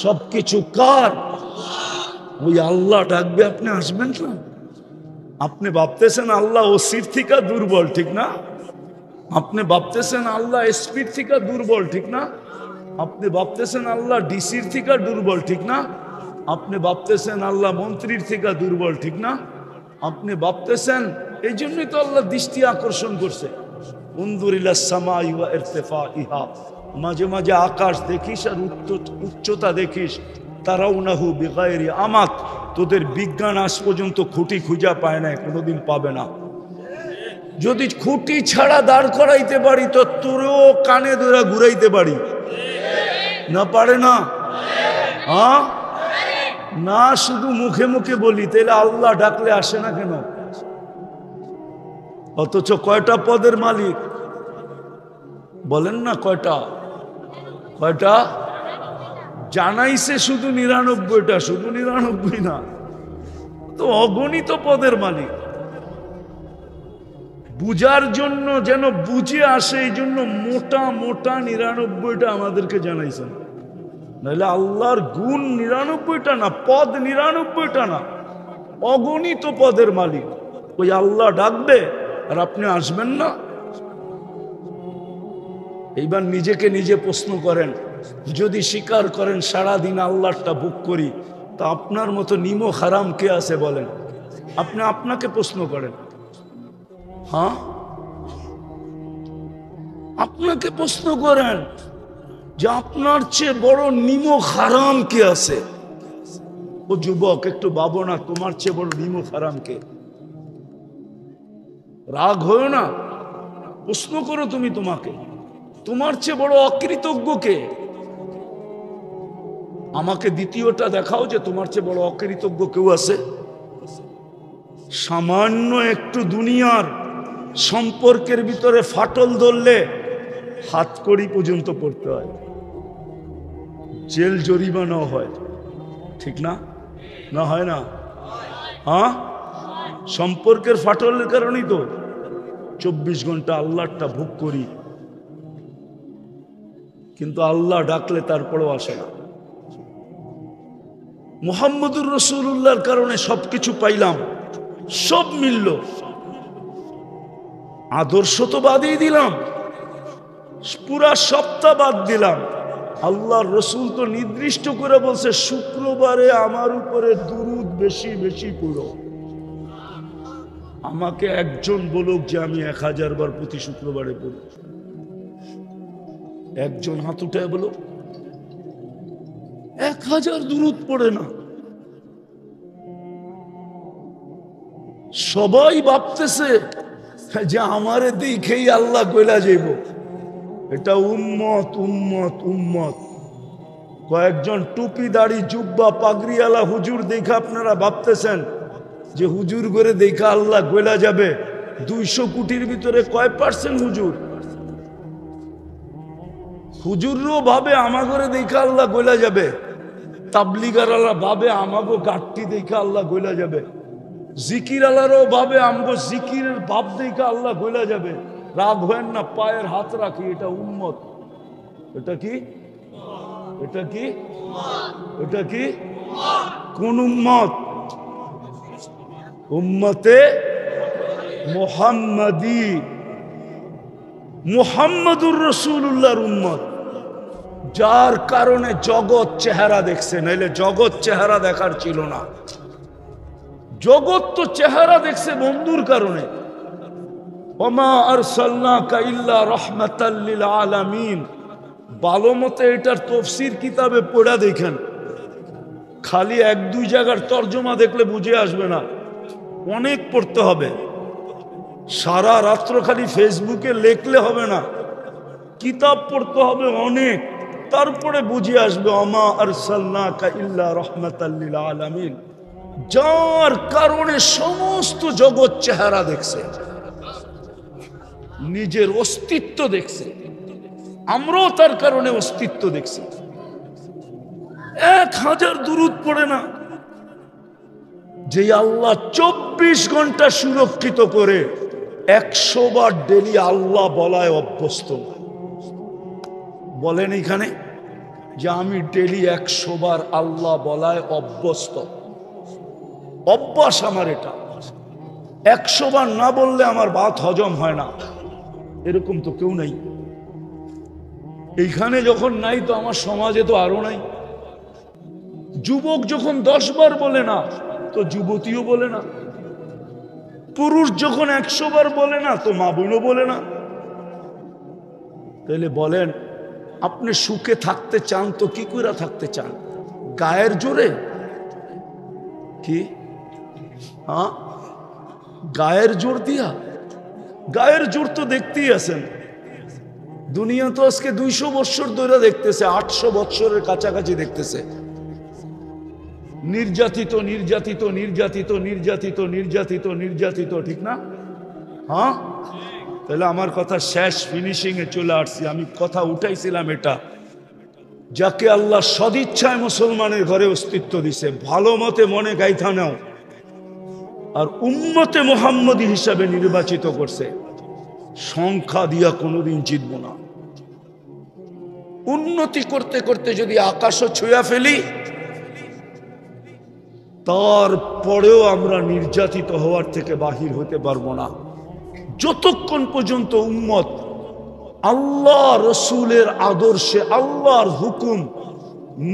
S1: সবকিছু কার? ওই আল্লাহ ডাকবে, আপনি আসবেন না? আপনি ভাবতেছেন আল্লাহ ওসির থেকে দুর্বল, ঠিক না? আপনি ভাবতেছেন আল্লাহ এসপির থেকে দুর্বল, ঠিক না? আপনি ভাবতেছেন আল্লাহ ডিসির থেকে দুর্বল, ঠিক না? আপনি ভাবতেছেন আল্লাহ মন্ত্রীর থেকে দুর্বল, ঠিক না? আপনি ভাবতেছেন, এই জন্যই তো আল্লাহ দৃষ্টি আকর্ষণ করছে। উনদুরিলাস সামাই ওয়া ইরতিফাইহা, মাঝে মাঝে আকাশ দেখিস আর উচ্চতা দেখিস। তারাউনাহু বিগাইরি আমাত, তোদের বিজ্ঞান আজ পর্যন্ত খুঁটি খুঁজা পায় না, কোনোদিন পাবে না। যদি খুঁটি ছাড়া দাঁড় করাইতে পারি তো তোরও কানে ধরে ঘুরাইতে পারি না, পারে না? হ্যাঁ না, শুধু মুখে মুখে বলি, তাহলে আল্লাহ ডাকলে আসে না কেন? অথচ কয়টা পদের মালিক বলেন না, কয়টা কয়টা জানাইছে? শুধু ৯৯টা, শুধু ৯৯ না, তো অগণিত পদের মালিক। বুঝার জন্য যেন বুঝে আসে, এই জন্য মোটা মোটা ৯৯টা আমাদেরকে জানাইছেন। নাহলে আল্লাহর গুণ ৯৯টা না, পদ ৯৯টা না, অগণিত পদের মালিক। ওই আল্লাহ ডাকবে আর আপনি আসবেন না? এইবার নিজেকে নিজে প্রশ্ন করেন, যদি স্বীকার করেন সারাদিন আল্লাহটা বুক করি, তা আপনার মতো নিমক হারাম কে আছে বলেন? আপনি আপনাকে প্রশ্ন করেন। হ্যাঁ, আপনাকে প্রশ্ন করেন যে আপনার চেয়ে বড় নিমক হারাম কে আছে? ও যুবক, একটু ভাবো না, তোমার চেয়ে বড় নিমক হারাম কে? রাগ হয়েও না, প্রশ্ন করো তুমি তোমাকে। তোমার চেয়ে বড় অকৃতজ্ঞ কে? আমাকে দ্বিতীয়টা দেখাও যে তোমার চেয়ে বড় অকৃতজ্ঞ কেউ আছে? সামান্য একটু দুনিয়ার সম্পর্কের ভিতরে ফাটল ধরলে হাতকড়ি পর্যন্ত পড়তে হয়, জেল জরিমানাও হয়, ঠিক না? না হয় না? হ্যাঁ, সম্পর্কের ফাটলের কারণেই তো 24 ঘন্টা আল্লাহটা ভোগ করি, কিন্তু আল্লাহ ডাকলে তারপরেও আসে না। মুহাম্মদুর রাসূলুল্লাহর কারণে সবকিছু পাইলাম, সব মিলল, আদর্শ তো বাদই দিলাম, পুরা সপ্তাহ বাদ দিলাম। আল্লাহর রসুল তো নির্দিষ্ট করে বলছে শুক্রবারে আমার উপরে দুরূদ বেশি বেশি পড়ো। আমাকে একজন বলুক যে আমি 1000 বার প্রতি শুক্রবারে পড়ি, একজন হাত উঠায় বলো 1000 দুরূদ পড়ে না। সবাই ভাবতেছে যে আমারে দেখেই আল্লাহ কইলা যাইব। এটা উম্মত উম্মত উম্মত। কয়েকজন টুপি দাড়ি জুব্বা পাগড়িওয়ালা হুজুর দেখে আপনারা ভাবতেছেন যে হুজুর করে দেখা আল্লাহ কইলা যাবে। 200 কোটির ভিতরে কয় পার্সেন্ট হুজুর? হুজুরও ভাবে আমাগরে দেখা আল্লাহ কইলা যাবে, তাবলিগাররা ভাবে আমাগো গাঠটি দেখা আল্লাহ কইলা যাবে, জিকির আল্লাহরও ভাবে আমগো জিকিরের ভাব দেখা আল্লাহ কইলা যাবে। রাগ হয় না, পায়ের হাত রাখি, এটা উম্মত। এটা কি? এটা কি? এটা কি? কোন উম্মত? উম্মতে মুহাম্মাদি, মুহাম্মাদুর রাসূলুল্লাহর উম্মত, যার কারণে জগৎ চেহারা দেখছে, নাইলে জগৎ চেহারা দেখার ছিল না। জগৎ তো চেহারা দেখছে বন্ধুর কারণে। ওমা আরসালনাকা ইল্লা রাহমাতাল লিল আলামিন। ভালো মতো এটার তাফসীর কিতাবে পড়া দেখেন, খালি 1-2 জায়গার তরজমা দেখলে বুঝে আসবে না, অনেক পড়তে হবে। সারা রাত্র খালি ফেসবুকে লেখলে হবে না, কিতাব পড়তে হবে অনেক, তারপরে বুঝে আসবে ওমা আরসালনাকা ইল্লা রাহমাতাল লিল আলামিন, যার কারণে সমস্ত জগৎ চেহারা দেখছে, নিজের অস্তিত্ব দেখছে। আমরাও তার কারণে অস্তিত্ব দেখছি। 1000 দুরূদ পড়ে না, যে আল্লাহ 24 ঘন্টা সুরক্ষিত করে 100 বার ডেলি আল্লাহ বলায় অভ্যস্ত। বলেন এখানে যে আমি ডেলি 100 বার আল্লাহ বলায় অভ্যস্ত, অভ্যাস আমার এটা। 100 বার না বললে আমার ভাত হজম হয় না, এরকম তো কেউ নাই। এইখানে যখন নাই তো আমার সমাজে তো আরো নাই। যুবক যখন 10 বার বলে না তো যুবতীও বলে না, পুরুষ যখন 100 বার বলে না তো মা বোনও বলে না। তাহলে বলেন আপনি সুখে থাকতে চান তো কি করে থাকতে চান? গায়ের জোরে? কি? হ্যাঁ, গায়ের জোর দিয়া? গায়ের জোর তো দেখতেই আছেন। দুনিয়া তো আজকে 200 বছর ধরে দেখতেছে, 800 বছরের কাছাকাছি দেখতেছে। নির্যাতিত নির্যাতিত নির্যাতিত নির্যাতিত নির্যাতিত নির্যাতিত, ঠিক না? হ্যাঁ, তাহলে আমার কথা শেষ, ফিনিশিং এ চলে আসছি। আমি কথা উঠাইছিলাম এটা, যাকে আল্লাহ সদিচ্ছায় মুসলমানের ঘরে অস্তিত্ব দিছে, ভালো মতে মনে গাইথা নাও, আর উম্মতে মুহাম্মদী হিসাবে নির্বাচিত করছে। সংখ্যা দিয়া কোনোদিন জিতব না। উন্নতি করতে করতে যদি আকাশও ছুঁয়া ফেলি, তারপরেও আমরা নির্যাতিত হওয়ার থেকে বাহির হতে পারবো না, যতক্ষণ পর্যন্ত উম্মত আল্লাহ রসুলের আদর্শে, আল্লাহর হুকুম,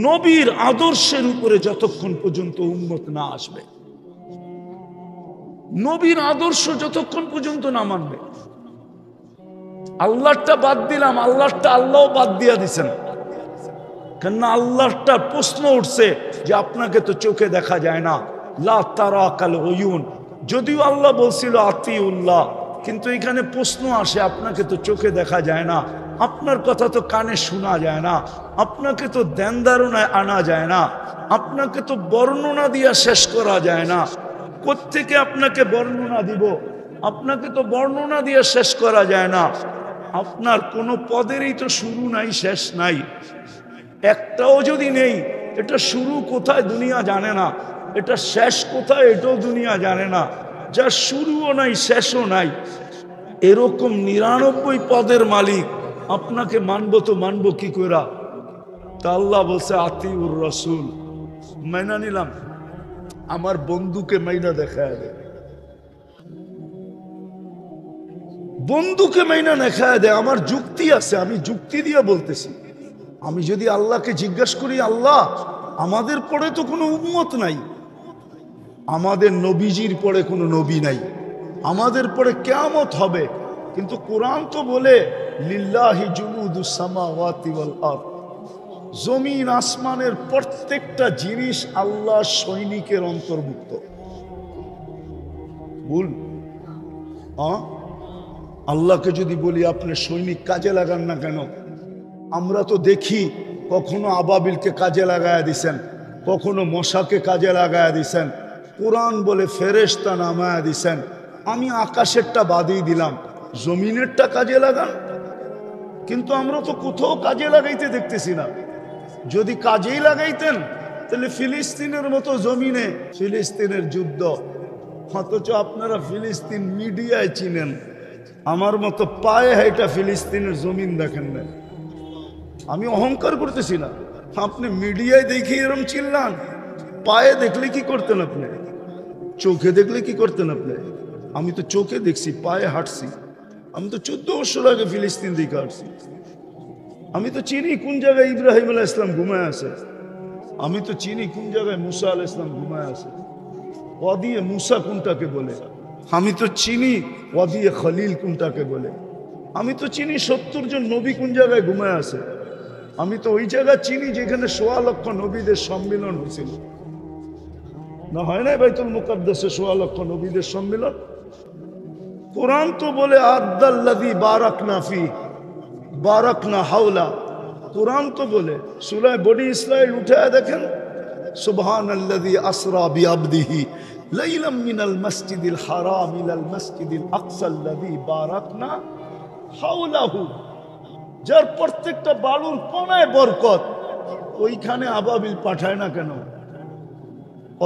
S1: নবীর আদর্শের উপরে যতক্ষণ পর্যন্ত উম্মত না আসবে, নবীর আদর্শ যতক্ষণ পর্যন্ত না মানবে। আল্লাহটা বাদ দিলাম, আল্লাহটা আল্লাহ বাদ দিয়া দিছেন, কেননা আল্লাহটা প্রশ্ন উঠছে যে আপনাকে তো চোখে দেখা যায় না, লা তারাকাল উয়ুন। যদিও আল্লাহ বলছিল আতিউল্লাহ, কিন্তু এখানে প্রশ্ন আসে আপনাকে তো চোখে দেখা যায় না, আপনার কথা তো কানে শোনা যায় না, আপনাকে তো ধ্যান ধারণায় আনা যায় না, আপনাকে তো বর্ণনা দিয়া শেষ করা যায় না। কোত্থেকে আপনাকে বর্ণনা দিব? আপনাকে তো বর্ণনা দিয়ে শেষ করা যায় না। আপনার কোনো পদেরই তো শুরু নাই, শেষ নাই, একটাও যদি নেই। এটা শুরু কোথায় দুনিয়া জানে না, এটা শেষ কোথায় এটাও দুনিয়া জানে না। যার শুরুও নাই শেষও নাই, এরকম 99 পদের মালিক আপনাকে মানবো তো মানবো কি করে? তা আল্লাহ বলছে আতিউর রসুল, মাইনা নিলাম। আমার বন্ধুকে মাইনা দেখায় দেয়, বন্ধুকে মাইনা দেখায় দেয়। আমার যুক্তি আছে, আমি যুক্তি দিয়ে বলতেছি। আমি যদি আল্লাহকে জিজ্ঞাসা করি, আল্লাহ আমাদের পরে তো কোনো উম্মত নাই, আমাদের নবীজির পরে কোনো নবী নাই, আমাদের পরে কিয়ামত হবে, কিন্তু কোরআন তো বলে লিল্লাহি জুনুদুস সামাওয়াতি ওয়াল আরদ, জমিন আসমানের প্রত্যেকটা জিনিস আল্লাহ সৈনিকের অন্তর্ভুক্ত। ভুল? আল্লাহকে যদি বলি আপনি সৈনিক কাজে লাগান না কেন? আমরা তো দেখি কখনো আবাবিলকে কাজে লাগায়া দিছেন, কখনো মশাকে কাজে লাগায়া দিছেন, কোরআন বলে ফেরেশতা নামায়া দিছেন। আমি আকাশেরটা বাদই দিলাম, জমিনেরটা কাজে লাগান। কিন্তু আমরা তো কোথাও কাজে লাগাইতে দেখতেছি না। যদি কাজেই লাগাইতেন তাহলে ফিলিস্তিনের মতো জমিনে ফিলিস্তিনের যুদ্ধ, অথচ আপনারা ফিলিস্তিন মিডিয়ায় চিনেন, আমার মতো পায়ে হাইটা ফিলিস্তিনের জমিন দেখেন না। আমি অহংকার করতেছি না, আপনি মিডিয়ায় দেখি এরম চিল্লান, পায়ে দেখলে কি করতেন আপনি? চোখে দেখলে কি করতেন আপনি? আমি তো চোখে দেখছি, পায়ে হাঁটছি। আমি তো 14 বছর আগে ফিলিস্তিন দিকে হাঁটছি। আমি তো চিনি কোন জায়গায় ইব্রাহিম আলাইহিস সালাম ঘুমায় আছে, আমি তো চিনি কোন জায়গায় মুসা আলাইহিস সালাম ঘুমায় আছে। ওয়াদিয়ে মুসা কোনটাকে বলে, আমি তো চিনি ওয়াদিয়ে খলিল কোনটাকে বলে। আমি তো চিনি 70 জন নবী কোন জায়গায় ঘুমায় আছে। আমি তো ওই জায়গা চিনি যেখানে 1.25 লক্ষ নবীদের সম্মিলন হয়েছিল। না হয় না বাইতুল মুকাদ্দাসে 1.25 লক্ষ নবীদের সম্মিলন? কোরআন তো বলে আদাল্লাযী বারাকনা ফি বারাকনা হাওলা। কোরআন তো বলে, সূরা বনি ইসরাইল উঠায় দেখেন, সুবহানাল্লাযী আসরা বিআবদিহি লাইলাম মিনাল মাসজিদিল হারাম ইলাল মাসজিদিল আকসাল্লাযী বারাকনা হাওলাহু। যার প্রত্যেকটা বালুর কোণায় বরকত, ওইখানে আবাবিল পাঠায় না কেন?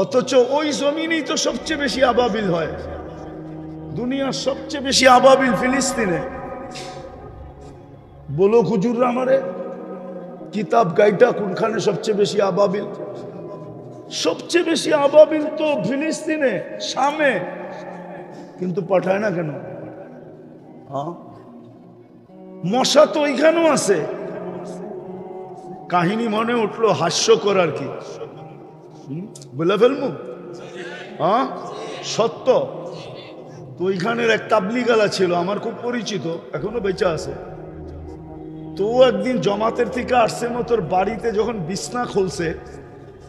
S1: অথচ ওই জমিনেই তো সবচেয়ে বেশি আবাবিল হয়। দুনিয়ার সবচেয়ে বেশি আবাবিল ফিলিস্তিনে। বলো হুজুররা আমারে, কিতাব গাইটা কোনখানে সবচেয়ে বেশি আবাবিল? সবচেয়ে বেশি আবাবিল তো ফিলিস্তিনে, শামে, কিন্তু পাঠায় না কেন? মশা তো ওইখানেও আছে। কাহিনী মনে উঠলো, হাস্যকর আর কি, বলে ফেলবো। সত্য তো। ওইখানের এক তাবলিগালা ছিল, আমার খুব পরিচিত, এখনো বেঁচে আছে। তো একদিন জমাতের থেকে আসছে মতোর বাড়িতে যখন বিছনা খুলছে,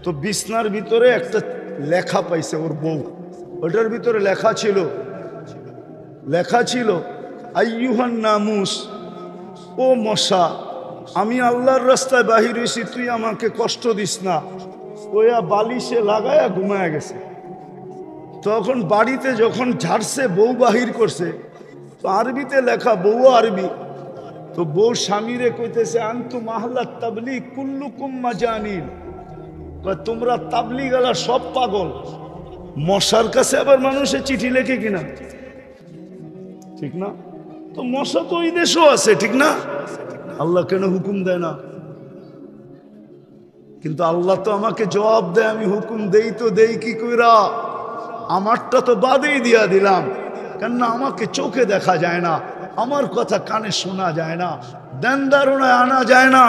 S1: তো বিছনার ভিতরে একটা লেখা পাইছে ওর বউ। ওটার ভিতরে লেখা ছিল আইয়ুহান নামুস, ও মশা, আমি আল্লাহর রাস্তায় বাহির হয়েছি, তুই আমাকে কষ্ট দিস না। ওয়া বালিশে লাগায়া ঘুমায় গেছে। তখন বাড়িতে যখন ঝাড়ছে, বউ বাহির করছে, তো আরবিতে লেখা, বউ আরবি। তো বউ স্বামীরে কইতেছে, আনতুম আহলাত তাবলীগ কুল্লুকুম মাজানিন, তোমরা তাবলীগওয়ালা সব পাগল। মশার কাছে আবার মানুষের চিঠি লেখে কিনা? ঠিক না? তো মশা তো ওই দেশও আছে, ঠিক না? আল্লাহ কেন হুকুম দেয় না? কিন্তু আল্লাহ তো আমাকে জবাব দেয়, আমি হুকুম দেই তো দেই কি কইরা? আমারটা তো বাদেই দিয়া দিলাম, কেননা আমাকে চোখে দেখা যায় না, আমার কথা কানে শোনা যায় না, ধ্যান ধারণায় আনা যায় না,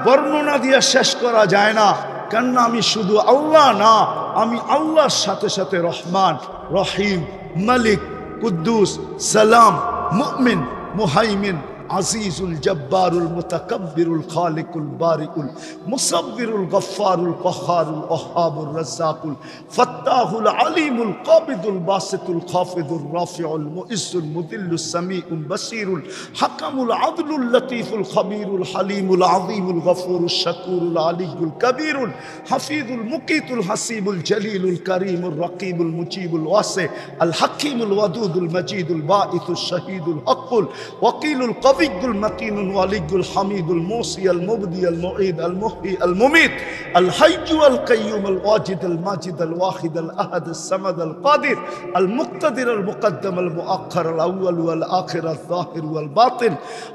S1: বর্ণনা দিয়ে শেষ করা যায় না। কেননা আমি শুধু আল্লাহ না, আমি আল্লাহর সাথে সাথে রহমান, রহিম, মালিক, কুদ্দুস, সালাম, মুমিন, মুহাইমিন, আজিজুল জব্বারুল মুতাকাব্বিরুল খালিকুল বারিকুল মুসাব্বিরুল গফফারুল কহ্হারুল ওয়াহ্হাবুর রাজ্জাকুল ফাত্তাহুল আলিমুল কাবিদুল বাসিতুল খাফিদুর রাফিউল মুইজ্জুল মুদিল্লুস সামিউল বাসীরুল হাকামুল আদলুল লতীফুল খবীরুল হালিমুল আযীমুল গফুরুশ শাকুরুল আলিয়্যুল কবীরুল হাফিজুল মুকিতুল হাসিবুল জলিলুল করিমুর রকিবুল মুজিবুল ওয়াসি আল হাকিমুল ওয়াদুদুল মজিদুল বাঈসুশ শহীদুল হকুল ওয়াকিলুল কবিয়্যুল মতিনুল ওয়ালিয়্যুল হামিদুল মুসি আল মুবদি আল মুঈদ আল মুহয়ি আল মুমীত আল হাইয়্যু আল কাইয়্যুম আল ওয়াজিদ আল মাজিদ আল ওয়াহিদ আল আহাদ আল সামাদ আল কাদির আল মুক্তাদির আল মুকদ্দম আল মুআক্খার আল আউয়াল ওয়াল আখির আল যাহির ওয়াল বাতিন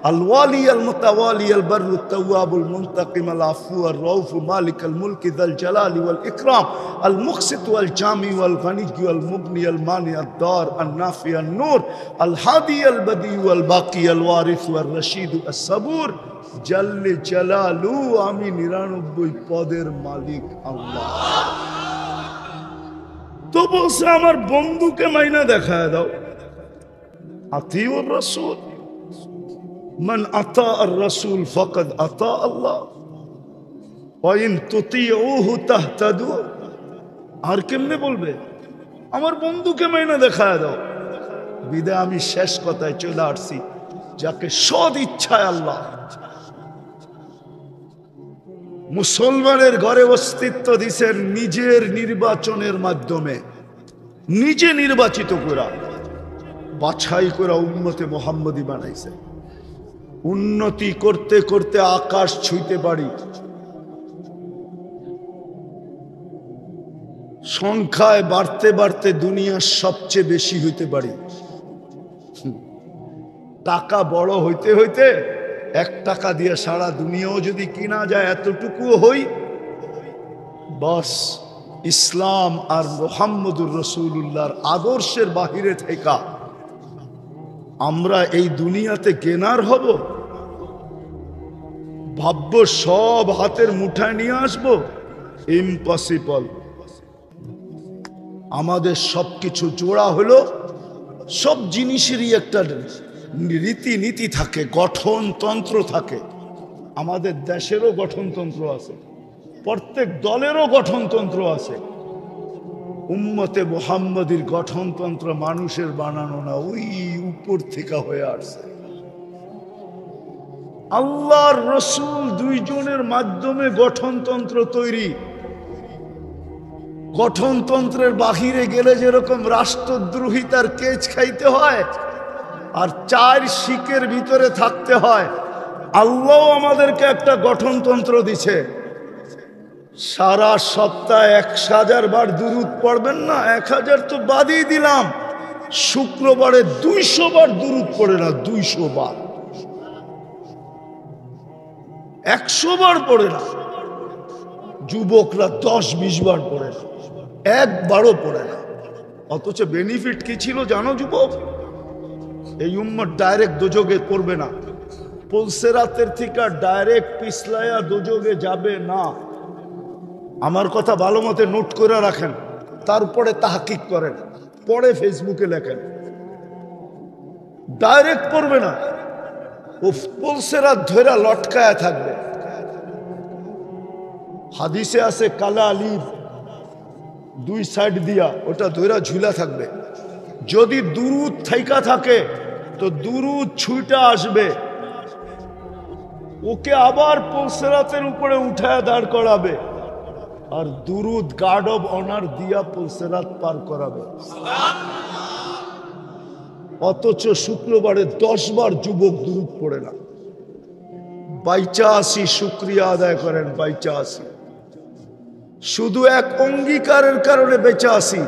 S1: আল ওয়ালি আল মুতাওয়ালি আল বাররু আত তাওয়াবুল মুনতাকিম আল আফু আর রাউফ মালিক আল মুলক যাল জালালি ওয়াল ইকরাম আল মুকসিত ওয়াল জামি ওয়াল গনি ওয়াল মুগনি আল মানি আদ দার আন নাফি আন নূর আল হাদি আল বদি ওয়াল বাকি আল ওয়ারিস ওয়াল রশিদ আস সাবুর জাল্লে জালালু। আমি 99 পদের মালিক আল্লাহ। তো বলছে আমার বন্ধুকে মাইনা দেখায় দাও। আতিউর রাসূল, মান আতা আর রাসূল ফাকাদ আতা আল্লাহ ওয়া ইন তুতিউহু তাহতাদু। আর কেমনে বলবে আমার বন্ধুকে মাইনা দেখায় দাও। বিদায় আমি শেষ কথায় চলে আসছি, যাকে সদ ইচ্ছায় আল্লাহ মুসলমানের ঘরে অস্তিত্ব দিছেন নিজের নির্বাচনের মাধ্যমে, নিজে নির্বাচিত করা, বাছাই করা উম্মতে মুহাম্মদী বানাইছে। উন্নতি করতে করতে আকাশ ছুঁইতে পারি, সংখ্যায় বাড়তে বাড়তে দুনিয়ার সবচেয়ে বেশি হইতে পারি। টাকা বড় হইতে হইতে 1 টাকা দিয়ে সারা দুনিয়াও যদি কিনা যায় এতটুকু হই, বাস ইসলাম আর মুহাম্মদুর রাসূলুল্লাহর আদর্শের বাহিরে থেকে আমরা এই দুনিয়াতে কেনার হব। ভাবব সব হাতের মুঠায় নিয়ে আসবো, ইম্পসিবল। আমাদের সবকিছু জোড়া হলো, সব জিনিসেরই একটা রীতিনীতি থাকে, গঠনতন্ত্র থাকে। আমাদের দেশেরও গঠনতন্ত্র আছে, প্রত্যেক দলেরও গঠনতন্ত্র আছে। উম্মতে মুহাম্মদীর গঠনতন্ত্র মানুষের বানানো না, ওই উপর থেকে হয়ে আসছে। আল্লাহর রসুল 2 জনের মাধ্যমে গঠনতন্ত্র তৈরি। গঠনতন্ত্রের বাহিরে গেলে যেরকম রাষ্ট্রদ্রোহিতার কেচ খাইতে হয় আর 4 শিকের ভিতরে থাকতে হয়, আল্লাহ আমাদেরকে একটা গঠনতন্ত্র দিছে। সারা সপ্তাহে 1000 বার দুরূদ পড়বেন না, 1000 তো বাদই দিলাম, শুক্রবারে 200 বার দুরূদ পড়ে না, 200 বার, 100 বার পড়ে না। যুবকরা 10-20 বার পড়ে না, একবারও পড়ে না। অথচ বেনিফিট কি ছিল জানো যুবক? এই উম্মত ডাইরেক্ট দোজগে করবে না, পুলসেরাতের থেকে ডাইরেক্ট পিছলায়া দোজগে যাবে না। আমার কথা ভালো মতে নোট করে রাখেন, তারপরে তাহকিক করেন, পরে ফেসবুকে লেখেন। ডাইরেক্ট পড়বে না, ও পুলসেরাত ধরে লটকায়া থাকবে। হাদিসে আছে কালা আলিফ 2 সাইড দিয়া ওটা ধরে ঝুলা থাকবে। যদি দুরূদ থাইকা থাকে তো দুরূদ ছুঁইটা আসবে, ওকে আবার পুলসেরাতের উপরে উঠায় দাঁড় করাবে, আর দুরূদ গার্ড অব অনার দিয়া পুলসেরাত পার করাবে। অথচ শুক্রবারে 10 বার যুবক দুরূদ পড়ে না। বাইচা আসি, শুকরিয়া আদায় করেন, বাইচা আসি। শুধু এক অঙ্গীকারের কারণে বেঁচে আসি।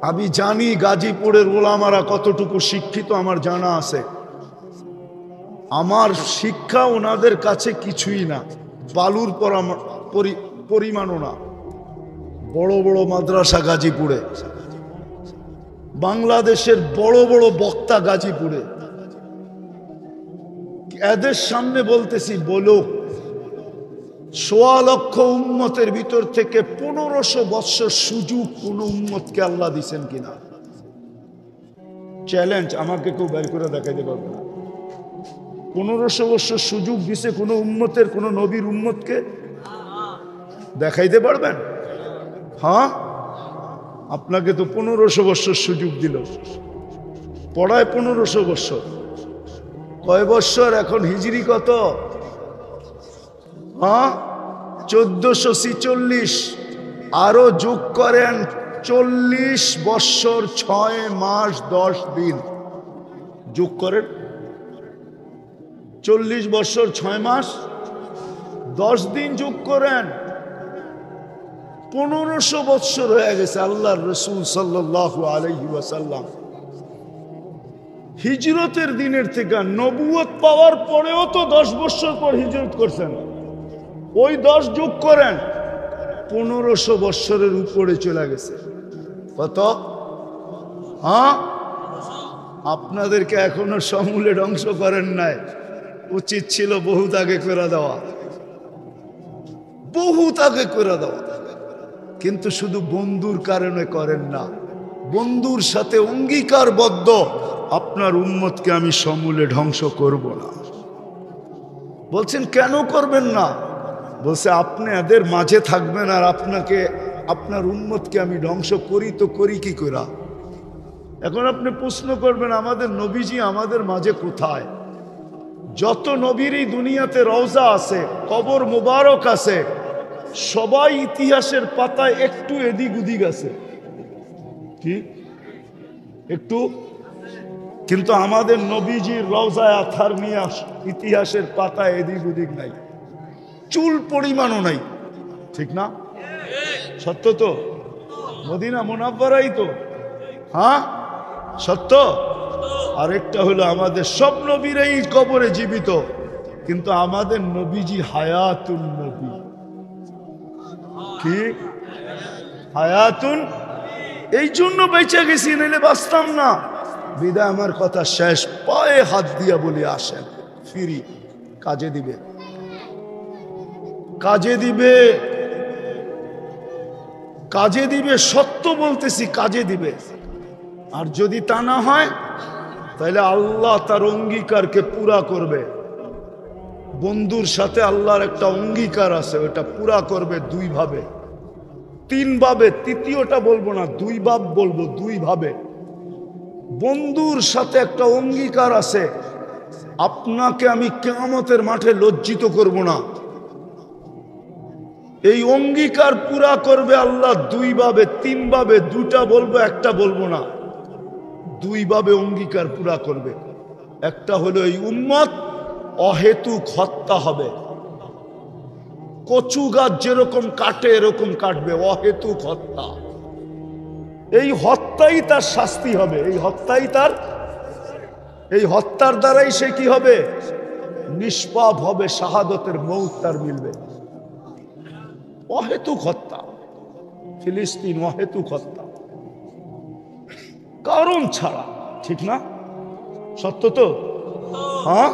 S1: আমি জানি গাজীপুরের ওলামারা কতটুকু শিক্ষিত, আমার জানা আছে। আমার শিক্ষা ওনাদের কাছে কিছুই না, বালুর পরিমাণও না। বড় বড় মাদ্রাসা গাজীপুরে, বাংলাদেশের বড় বড় বক্তা গাজীপুরে। এদের সামনে বলতেছি, বলো 1.25 লক্ষ উম্মতের ভিতর থেকে 1500 বৎসর সুযোগ কোন উম্মতকে আল্লাহ দিচ্ছেন কিনা? চ্যালেঞ্জ, আমাকে কেউ বের করে দেখাইতে পারবে না। 1500 বছর সুযোগ দিছে কোনো উম্মতের, কোনো নবীর উম্মতকে? দেখাইতে পারবেন? হ্যাঁ, আপনাকে তো 1500 বছর সুযোগ দিল, পড়ায় 1500 বছর। কয় বছর এখন? হিজরি কত? হ্যাঁ, 1446। আরো যোগ করেন 40 বছর 6 মাস 10 দিন যোগ করেন। 40 বছর 6 মাস 10 দিন যোগ করেন, 1500 বছর হয়ে গেছে। আল্লাহর রাসূল সাল্লাল্লাহু আলাইহি ওয়াসাল্লাম হিজরতের দিনের থেকে নবুয়ত পাওয়ার পরেও তো 10 বছর পর হিজরত করছেন। ওই 10 যোগ করেন, 1500 বছরের উপরে চলে গেছে। কত? হ্যাঁ, আপনাদেরকে এখনো সমূলে ধ্বংস করেন নাই, উচিত ছিল বহুত আগে করে দেওয়া, বহুত আগে করে দেওয়া। কিন্তু শুধু বন্ধুর কারণে করেন না, বন্ধুর সাথে অঙ্গীকারবদ্ধ, আপনার উম্মতকে আমি সমূলে ধ্বংস করব না। বলছেন কেন করবেন না? বলছে আপনি এদের মাঝে থাকবেন আর আপনাকে, আপনার উম্মতকে আমি ধ্বংস করি তো করি কি করে? এখন আপনি প্রশ্ন করবেন আমাদের নবীজি আমাদের মাঝে কোথায়? যত নবীর এই দুনিয়াতে রওজা আছে, কবর মুবারক আছে, সবাই ইতিহাসের পাতায় একটু এদিক ওদিক আছে, কি একটু? কিন্তু আমাদের নবীজির রওজায় আথার নিয়ে ইতিহাসের পাতায় এদিক ওদিক নাই, চুল পরিমাণও নাই, ঠিক না? সত্য তো? মদিনা মুনাব্বারাই তো। হ্যাঁ সত্য। আরেকটা হলো আমাদের সব নবীরাই কবরে জীবিত, কিন্তু আমাদের নবীজি হায়াতুন নবী। কি হায়াতুন? এই জন্য বেঁচে গেছি, নাইলে বাঁচতাম না। বিদায় আমার কথা শেষ। পায়ে হাত দিয়া বলি আসেন, ফিরি, কাজে দিবে, কাজে দিবে, কাজে দিবে। সত্য বলতেছি, কাজে দিবে। আর যদি তা না হয় তাহলে আল্লাহ তার অঙ্গীকারকে পুরা করবে। বন্ধুর সাথে আল্লাহর একটা অঙ্গীকার আছে, ওটা পুরা করবে 2 ভাবে, 3 ভাবে। তৃতীয়টা বলবো না, 2 ভাব বলবো, 2 ভাবে। বন্ধুর সাথে একটা অঙ্গীকার আছে, আপনাকে আমি কিয়ামতের মাঠে লজ্জিত করব না। এই অঙ্গীকার পুরা করবে আল্লাহ 2 ভাবে, 3 ভাবে। 2টা বলবো, একটা বলবো না। 2 ভাবে অঙ্গীকার পুরা করবে। একটা হলো এই উম্মত অহেতুক হত্যা হবে, কচু গাছ যেরকম কাটে এরকম কাটবে, অহেতুক হত্যা। এই হত্যাই তার শাস্তি হবে, এই হত্যাই তার, এই হত্যার দ্বারাই সে কি হবে? নিষ্পাপ হবে, শাহাদতের মৌত তার মিলবে। অহেতুক হত্যা, ফিলিস্তিন অহেতুক হত্যা, কারণ ছাড়া, ঠিক না? সত্য তো? হ্যাঁ,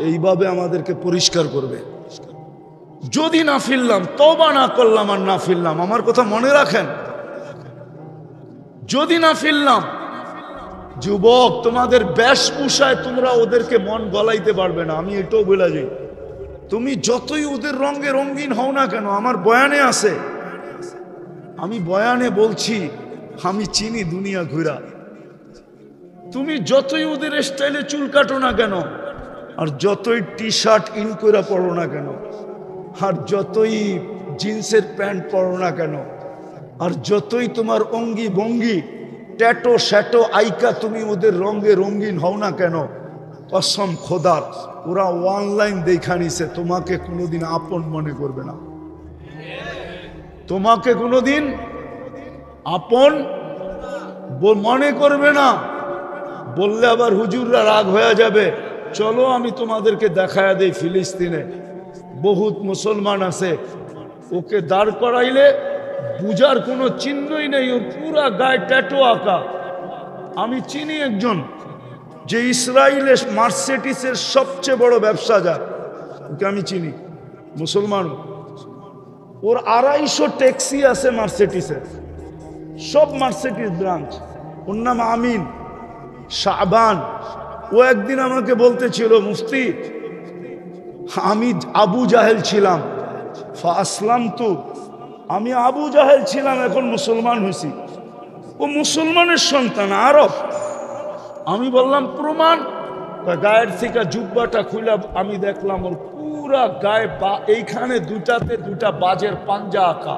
S1: এইভাবে আমাদেরকে পরিষ্কার করবে। যদি না ফিরলাম, তওবা না করলাম আর না ফিরলাম, আমার কথা মনে রাখেন, যদি না ফিরলাম, যুবক তোমাদের বেশভূষায় তোমরা ওদেরকে মন গলাইতে পারবে না। আমি এটাও বলে যাই, তুমি যতই ওদের রঙে রঙিন হও না কেন, আমার বয়ানে আছে, আমি বয়ানে বলছি, আমি চিনি দুনিয়া ঘুরা। তুমি যতই ওদের স্টাইলে চুল কাটো না কেন, আর যতই টি শার্ট ইন করে পড়ো না কেন, আর যতই জিন্সের প্যান্ট পরো না কেন, আর যতই তোমার অঙ্গি ভঙ্গি ট্যাটো শ্যাটো আইকা তুমি ওদের রঙে রঙিন হও না কেন, কসম খোদার, ওরা অনলাইন দেখা নিছে, তোমাকে কোনোদিন আপন মনে করবে না, তোমাকে কোনোদিন আপন মনে করবে না। বললে আবার হুজুররা রাগ হয়ে যাবে। চলো আমি তোমাদেরকে দেখায়া দেই, ফিলিস্তিনে বহুত মুসলমান আছে, ওকে দাঁড় করাইলে বুঝার কোনো চিহ্নই নেই, ওর পুরা গায়ে ট্যাটু আঁকা। আমি চিনি একজন, যে ইসরায়েলের মার্সিডিজের সবচেয়ে বড় ব্যবসাদার, ওকে আমি চিনি, মুসলমান। ওর 250 ট্যাক্সি আছে মার্সিডিজের, সব মার্সিডিজ ব্রাঞ্চ। ওর নাম আমিন শাবান, ও একদিন আমাকে বলতেছিল, মুফতি আমি আবু জাহেল ছিলাম, ফাসলামতু, আমি আবু জাহেল ছিলাম, এখন মুসলমান হয়েছি। ও মুসলমানের সন্তান, আরব। আমি বললাম প্রমাণ। গায়ের থেকে জুব্বাটা খুলে আমি দেখলাম ওর পুরা গায়ে এইখানে দুটাতে দুটা বাজের পাঞ্জা আঁকা,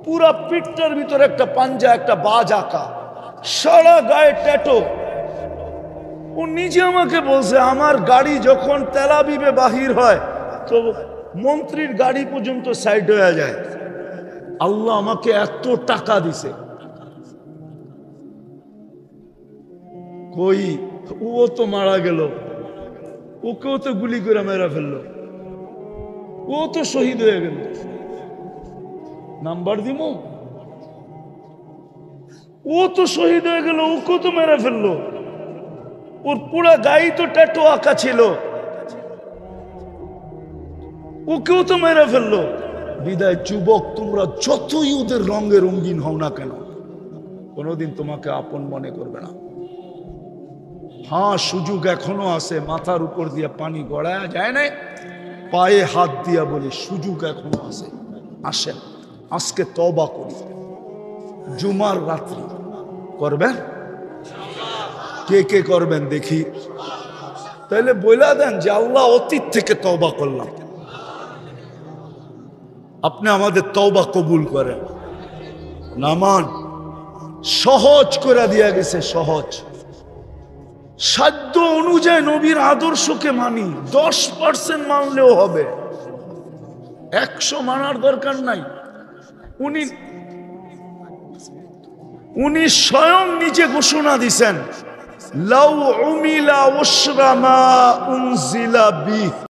S1: পুরা পিঠটার ভিতরে একটা পাঞ্জা একটা বাজ আঁকা, সারা গায়ে ট্যাটো। ও নিজে আমাকে বলছে আমার গাড়ি যখন তেল আবিবে বাহির হয় তো মন্ত্রীর গাড়ি পর্যন্ত সাইড হয়ে যায়। আল্লাহ আমাকে এত টাকা দিছে। কই ও তো মারা গেল, ওকেও তো গুলি করে মেরা ফেললো, ও তো শহীদ হয়ে গেল। নাম্বার দিব, ও তো শহীদ হয়ে গেল, ওকেও তো মেরে ফেললো, ওর পুরা গায়ে তো ট্যাটু আঁকা ছিল, ওকেও তো মেরে ফেললো। বিদায় যুবক, তোমরা যতই ওদের রঙে রঙিন হও না কেন, কোনোদিন তোমাকে আপন মনে করবে না। হ্যাঁ, সুযোগ এখনো আছে, মাথার উপর দিয়ে পানি গড়ায় যায় না, পায়ে হাত দিয়া বলি সুযোগ এখনো আছে, আসেন আজকে তওবা করি। জুমার রাত্রি করবেন? কে কে করবেন দেখি? তাইলে বইলা দেন যে আল্লাহ অতীত থেকে তওবা করলাম, আপনি আমাদের তওবা কবুল করেন। নামান সহজ করে দিয়া গেছে, সহজ। সাধ্য অনুযায়ী নবীর আদর্শকে মানি, 10% মানলেও হবে, 100 মানার দরকার নাই। উনি স্বয়ং নিজে ঘোষণা দিছেন, লাউ উমিলা উশরা মা উনজিলা বিহি।